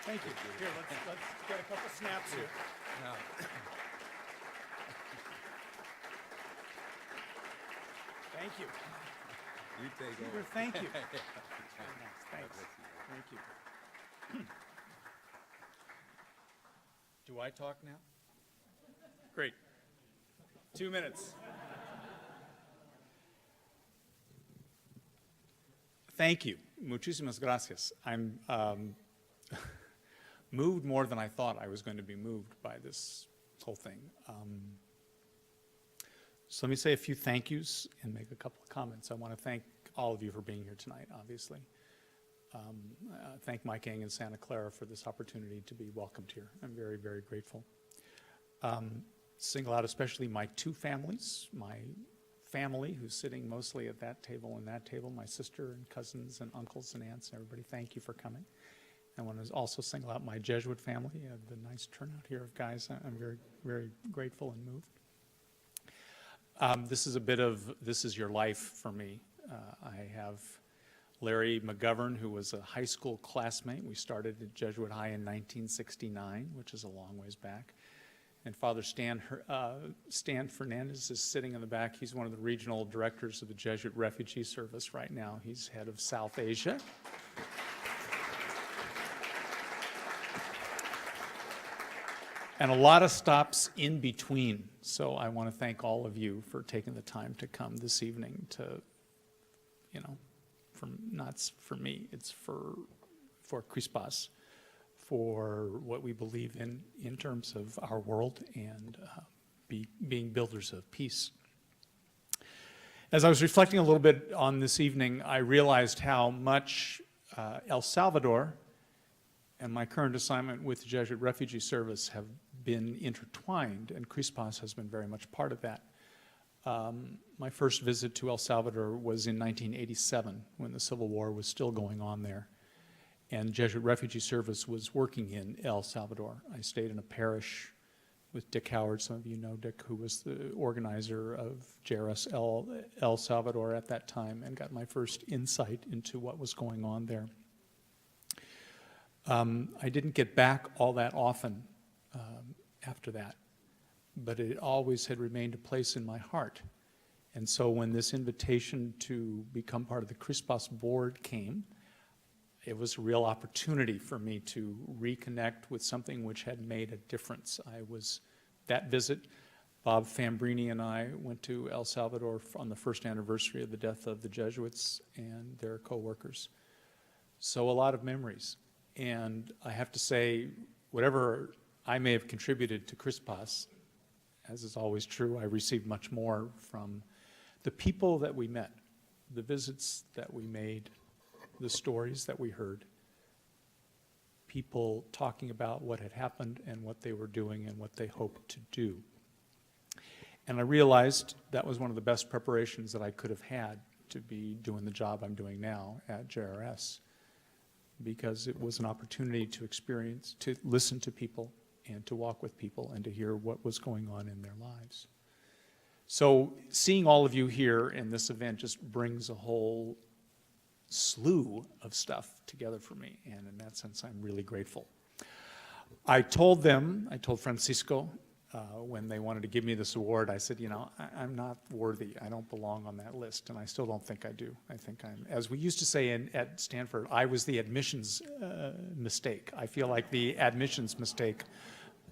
Speaker 11: Thank you. Here, let's get a couple snaps here. Thank you.
Speaker 10: You take
Speaker 11: Peter,
Speaker 10: over.
Speaker 11: thank you. Very nice. Thanks. Thank you. Do I talk now? Great. 2 minutes. Thank you. Muchísimas gracias. I'm moved more than I thought I was going to be moved by this whole thing. So let me say a few thank yous and make a couple of comments. I want to thank all of you for being here tonight, obviously. Thank Mike Eng and Santa Clara for this opportunity to be welcomed here. I'm very, very grateful. Single out especially my two families, my family who's sitting mostly at that table and that table, my sister and cousins and uncles and aunts and everybody, thank you for coming. I want to also single out my Jesuit family. I have the nice turnout here of guys. I'm very, very grateful and moved. This is a bit of, this is your life for me. I have Larry McGovern, who was a high school classmate. We started at Jesuit High in 1969, which is a long ways back. And Father Stan Fernandez is sitting in the back. He's one of the regional directors of the Jesuit Refugee Service right now. He's head of South Asia. And a lot of stops in between. So I want to thank all of you for taking the time to come this evening to, not for me, it's for CRISPAZ, for what we believe in terms of our world and being builders of peace. As I was reflecting a little bit on this evening, I realized how much El Salvador and my current assignment with the Jesuit Refugee Service have been intertwined, and CRISPAZ has been very much part of that. My first visit to El Salvador was in 1987, when the Civil War was still going on there, and Jesuit Refugee Service was working in El Salvador. I stayed in a parish with Dick Howard. Some of you know Dick, who was the organizer of JRS El Salvador at that time, and got my first insight into what was going on there. I didn't get back all that often after that, but it always had remained a place in my heart. And so when this invitation to become part of the CRISPAZ board came, it was a real opportunity for me to reconnect with something which had made a difference. That visit, Bob Fambrini and I went to El Salvador on the first anniversary of the death of the Jesuits and their co-workers. So a lot of memories. And I have to say, whatever I may have contributed to CRISPAZ, as is always true, I received much more from the people that we met, the visits that we made, the stories that we heard, people talking about what had happened and what they were doing and what they hoped to do. And I realized that was one of the best preparations that I could have had to be doing the job I'm doing now at JRS, because it was an opportunity to experience, to listen to people and to walk with people and to hear what was going on in their lives. So seeing all of you here in this event just brings a whole slew of stuff together for me, and in that sense I'm really grateful. I told Francisco, when they wanted to give me this award, I said, I'm not worthy. I don't belong on that list, and I still don't think I do. I think I'm, as we used to say at Stanford, I was the admissions mistake. I feel like the admissions mistake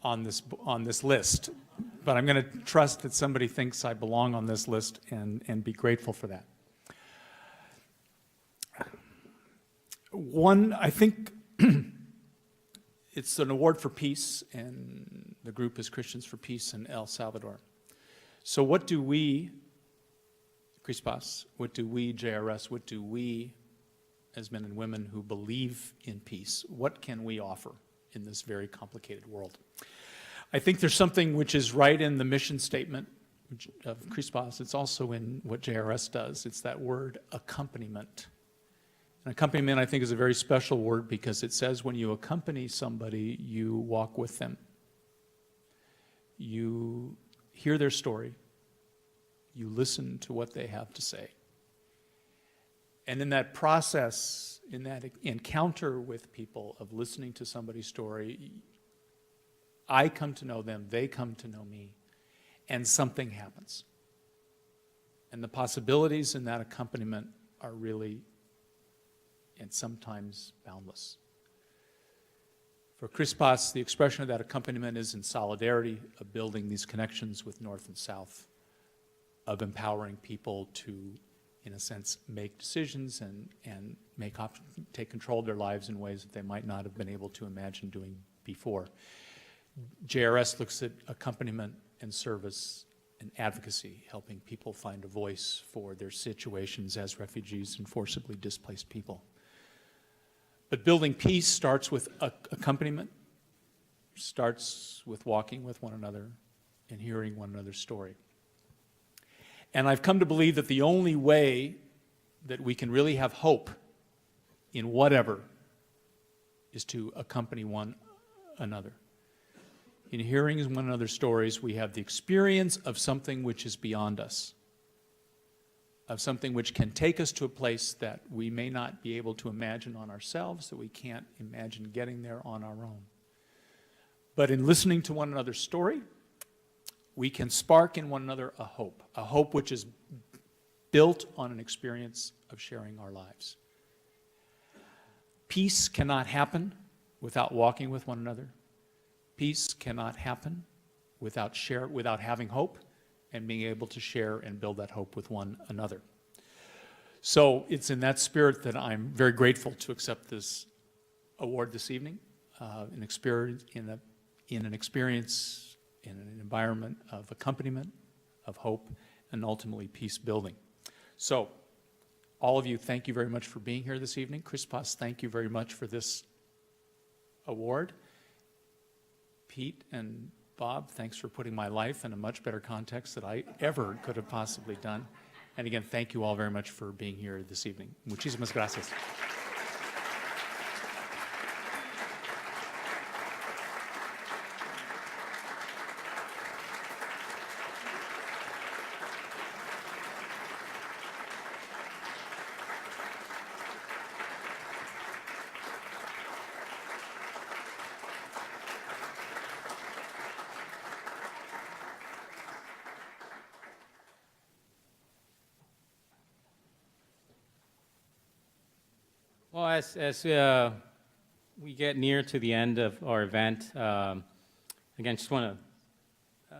Speaker 11: on this list, but I'm going to trust that somebody thinks I belong on this list and be grateful for that. I think it's an award for peace, and the group is Christians for Peace in El Salvador. So what do we, CRISPAZ, what do we, JRS, what do we, as men and women who believe in peace, what can we offer in this very complicated world? I think there's something which is right in the mission statement of CRISPAZ. It's also in what JRS does. It's that word accompaniment. And accompaniment, I think, is a very special word because it says when you accompany somebody, you walk with them. You hear their story. You listen to what they have to say. And in that process, in that encounter with people of listening to somebody's story, I come to know them, they come to know me, and something happens. And the possibilities in that accompaniment are really and sometimes boundless. For CRISPAZ, the expression of that accompaniment is in solidarity, of building these connections with North and South, of empowering people to, in a sense, make decisions and take control of their lives in ways that they might not have been able to imagine doing before. JRS looks at accompaniment and service and advocacy, helping people find a voice for their situations as refugees and forcibly displaced people. But building peace starts with accompaniment, starts with walking with one another and hearing one another's story. And I've come to believe that the only way that we can really have hope in whatever is to accompany one another. In hearing one another's stories, we have the experience of something which is beyond us, of something which can take us to a place that we may not be able to imagine on ourselves, that we can't imagine getting there on our own. But in listening to one another's story, we can spark in one another a hope which is built on an experience of sharing our lives. Peace cannot happen without walking with one another. Peace cannot happen without having hope and being able to share and build that hope with one another. So it's in that spirit that I'm very grateful to accept this award this evening, in an experience, in an environment of accompaniment, of hope, and ultimately peace building. So, all of you, thank you very much for being here this evening. CRISPAZ, thank you very much for this award. Pete and Bob, thanks for putting my life in a much better context than I ever could have possibly done. And again, thank you all very much for being here this evening. Muchísimas gracias.
Speaker 4: Well, as we get near to the end of our event, again, just want to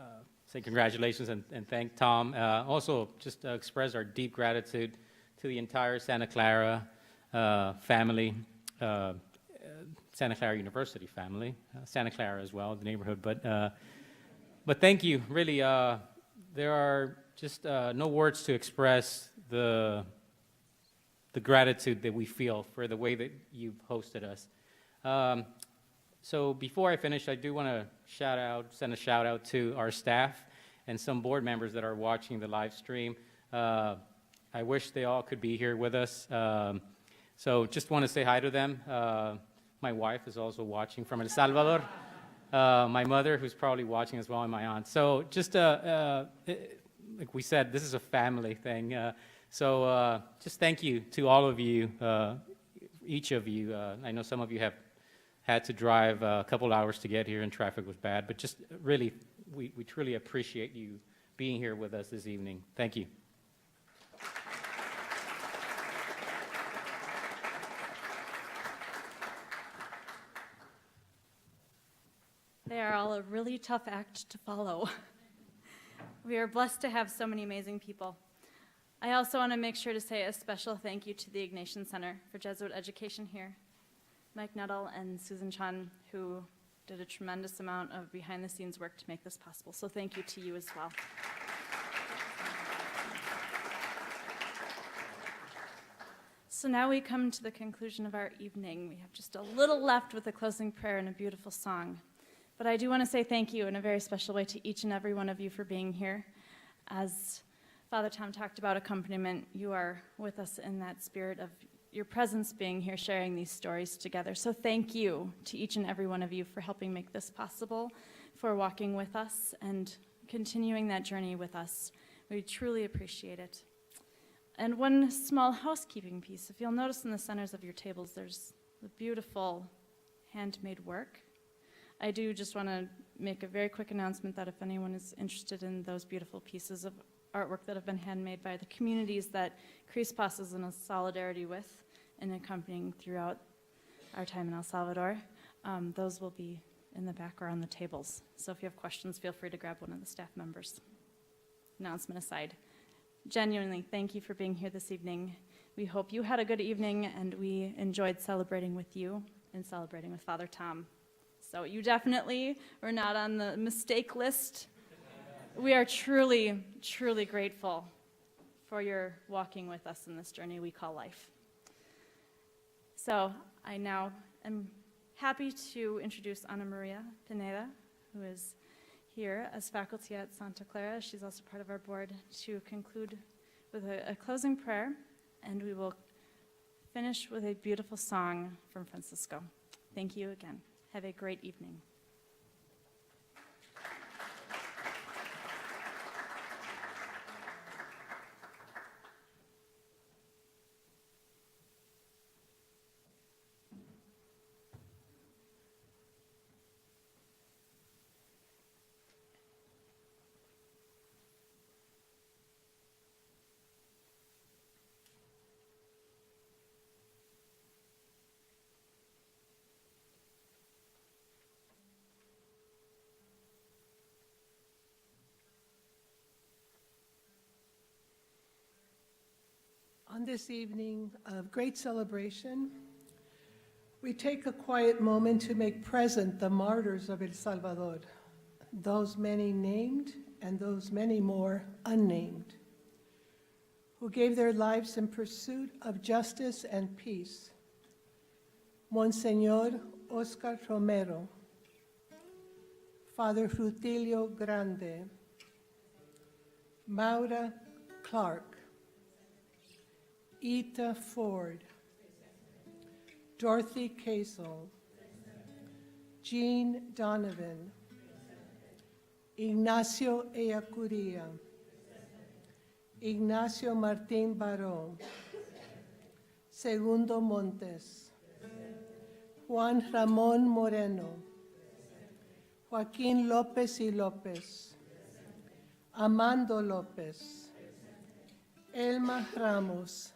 Speaker 4: say congratulations and thank Tom. Also, just express our deep gratitude to the entire Santa Clara family, Santa Clara University family, Santa Clara as well, the neighborhood. But thank you, really. There are just no words to express the gratitude that we feel for the way that you've hosted us. So before I finish, I do want to send a shout out to our staff and some board members that are watching the live stream. I wish they all could be here with us. So just want to say hi to them. My wife is also watching from El Salvador. My mother, who's probably watching as well, and my aunt. So just, like we said, this is a family thing. So just thank you to all of you, each of you. I know some of you have had to drive a couple hours to get here and traffic was bad, but just really, we truly appreciate you being here with us this evening. Thank you.
Speaker 1: They are all a really tough act to follow. We are blessed to have so many amazing people. I also want to make sure to say a special thank you to the Ignatian Center for Jesuit Education here, Mike Nuttall and Susan Chun, who did a tremendous amount of behind-the-scenes work to make this possible. So thank you to you as well. So now we come to the conclusion of our evening. We have just a little left with a closing prayer and a beautiful song. But I do want to say thank you in a very special way to each and every one of you for being here. As Father Tom talked about accompaniment, you are with us in that spirit of your presence being here, sharing these stories together. So thank you to each and every one of you for helping make this possible, for walking with us and continuing that journey with us. We truly appreciate it. And one small housekeeping piece. If you'll notice in the centers of your tables, there's the beautiful handmade work. I do just want to make a very quick announcement that if anyone is interested in those beautiful pieces of artwork that have been handmade by the communities that CRISPAZ is in a solidarity with and accompanying throughout our time in El Salvador, those will be in the back or on the tables. So if you have questions, feel free to grab one of the staff members. Announcement aside, genuinely, thank you for being here this evening. We hope you had a good evening and we enjoyed celebrating with you and celebrating with Father Tom. So you definitely were not on the mistake list. We are truly, truly grateful for your walking with us in this journey we call life. So I now am happy to introduce Ana Maria Pineda, who is here as faculty at Santa Clara. She's also part of our board, to conclude with a closing prayer, and we will finish with a beautiful song from Francisco. Thank you again. Have a great evening.
Speaker 12: On this evening of great celebration, we take a quiet moment to make present the martyrs of El Salvador, those many named and those many more unnamed, who gave their lives in pursuit of justice and peace. Monseñor Oscar Romero, Father Rutilio Grande, Maura Clark, Ita Ford, Dorothy Kazel, Jean Donovan, Ignacio Ellacuría, Ignacio Martín Barón, Segundo Montes, Juan Ramón Moreno, Joaquín López y López, Amando López, Elma Ramos,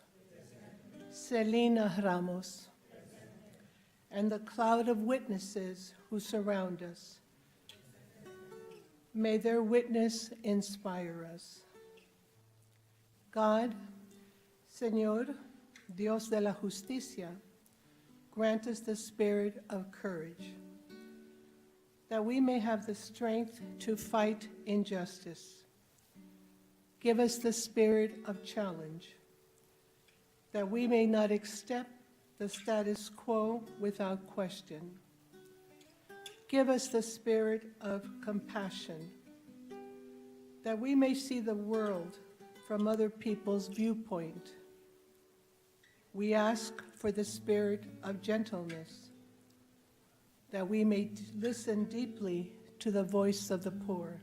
Speaker 12: Celina Ramos, and the cloud of witnesses who surround us. May their witness inspire us. God, Señor, Dios de la justicia, grant us the spirit of courage, that we may have the strength to fight injustice. Give us the spirit of challenge, that we may not accept the status quo without question. Give us the spirit of compassion, that we may see the world from other people's viewpoint. We ask for the spirit of gentleness, that we may listen deeply to the voice of the poor,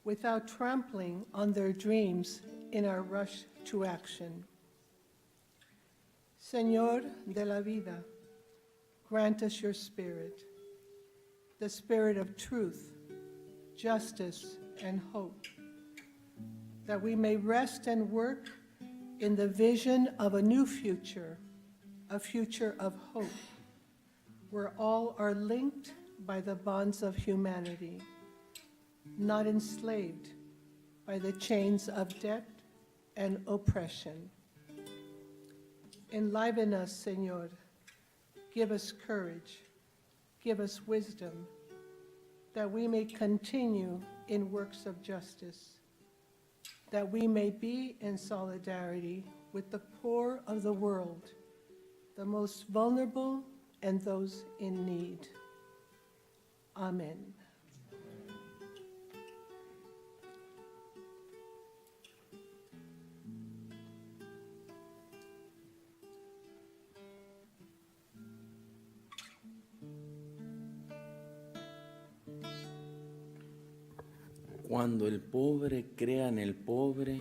Speaker 12: without trampling on their dreams in our rush to action. Señor de la vida, grant us your spirit, the spirit of truth, justice, and hope, that we may rest and work in the vision of a new future, a future of hope, where all are linked by the bonds of humanity, not enslaved by the chains of debt and oppression. Enliven us, Señor. Give us courage. Give us wisdom, that we may continue in works of justice, that we may be in solidarity with the poor of the world, the most vulnerable and those in need. Amen.
Speaker 2: Cuando el pobre crea en el pobre,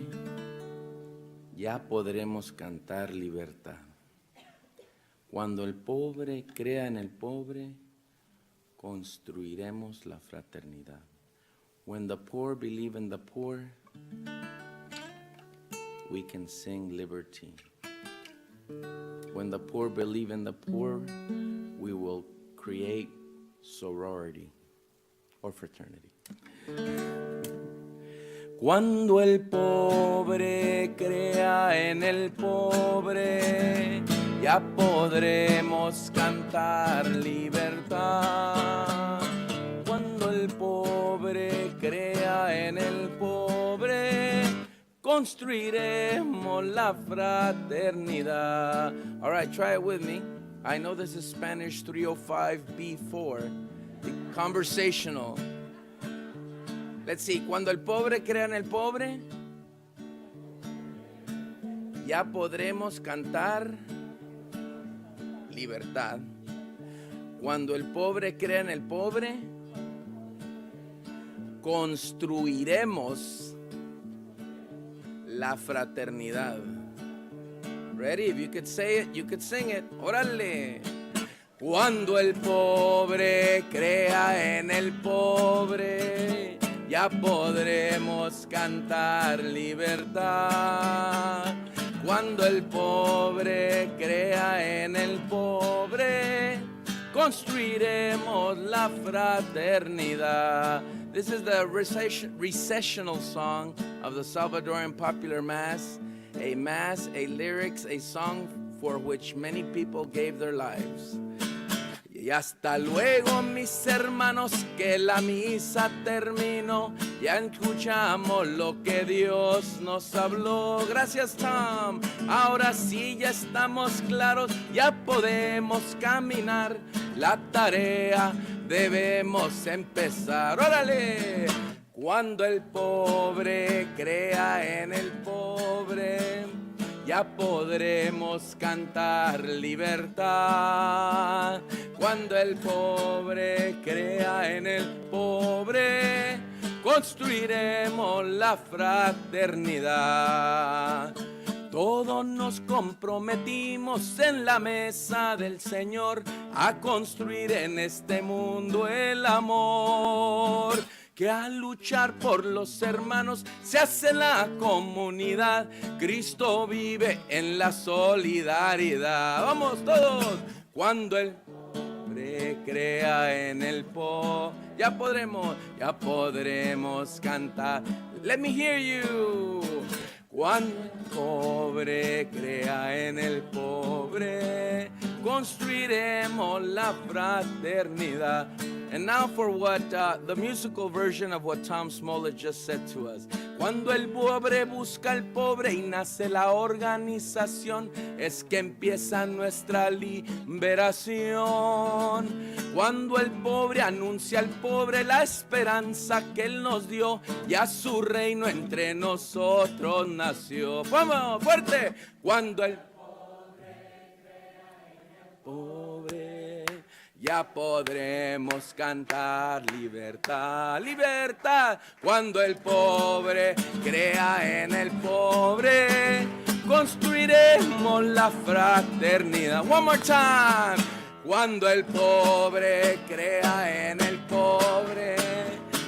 Speaker 2: ya podremos cantar libertad. Cuando el pobre crea en el pobre, construiremos la fraternidad. When the poor believe in the poor, we can sing liberty. When the poor believe in the poor, we will create sorority or fraternity. Cuando el pobre crea en el pobre, ya podremos cantar libertad. Cuando el pobre crea en el pobre, construiremos la fraternidad. All right, try it with me. I know this is Spanish 305B4, conversational. Let's see, cuando el pobre crea en el pobre, ya podremos cantar libertad. Cuando el pobre crea en el pobre, construiremos la fraternidad. Ready? If you could say it, you could sing it. Órale. Cuando el pobre crea en el pobre, ya podremos cantar libertad. Cuando el pobre crea en el pobre, construiremos la fraternidad. This is the recessional song of the Salvadoran popular mass. a mass, a lyrics, a song for which many people gave their lives. Y hasta luego, mis hermanos, que la misa terminó. Ya escuchamos lo que Dios nos habló. Gracias, Tom. Ahora sí ya estamos claros, ya podemos caminar. La tarea debemos empezar. ¡Órale! Cuando el pobre crea en el pobre, ya podremos cantar libertad. Cuando el pobre crea en el pobre, construiremos la fraternidad. Todos nos comprometimos en la mesa del Señor a construir en este mundo el amor. Que al luchar por los hermanos se hace la comunidad. Cristo vive en la solidaridad. ¡Vamos todos! Cuando el pobre crea en el pobre, ya podremos cantar. Let me hear you. Cuando el pobre crea en el pobre, construiremos la fraternidad. And now for what the musical version of what Tom Smolich just said to us. Cuando el pobre busca al pobre y nace la organización, es que empieza nuestra liberación. Cuando el pobre anuncia al pobre la esperanza que él nos dio, ya su reino entre nosotros nació. ¡Vamos, fuerte! Cuando el pobre, ya podremos cantar libertad, libertad. Cuando el pobre crea en el pobre, construiremos la fraternidad. One more time. Cuando el pobre crea en el pobre,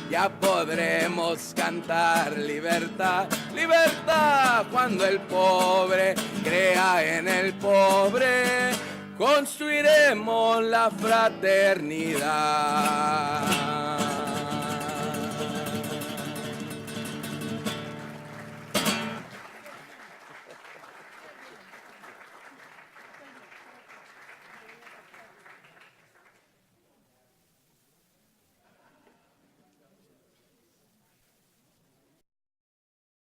Speaker 2: ya podremos cantar libertad, libertad. Cuando el pobre crea en el pobre, construiremos la fraternidad.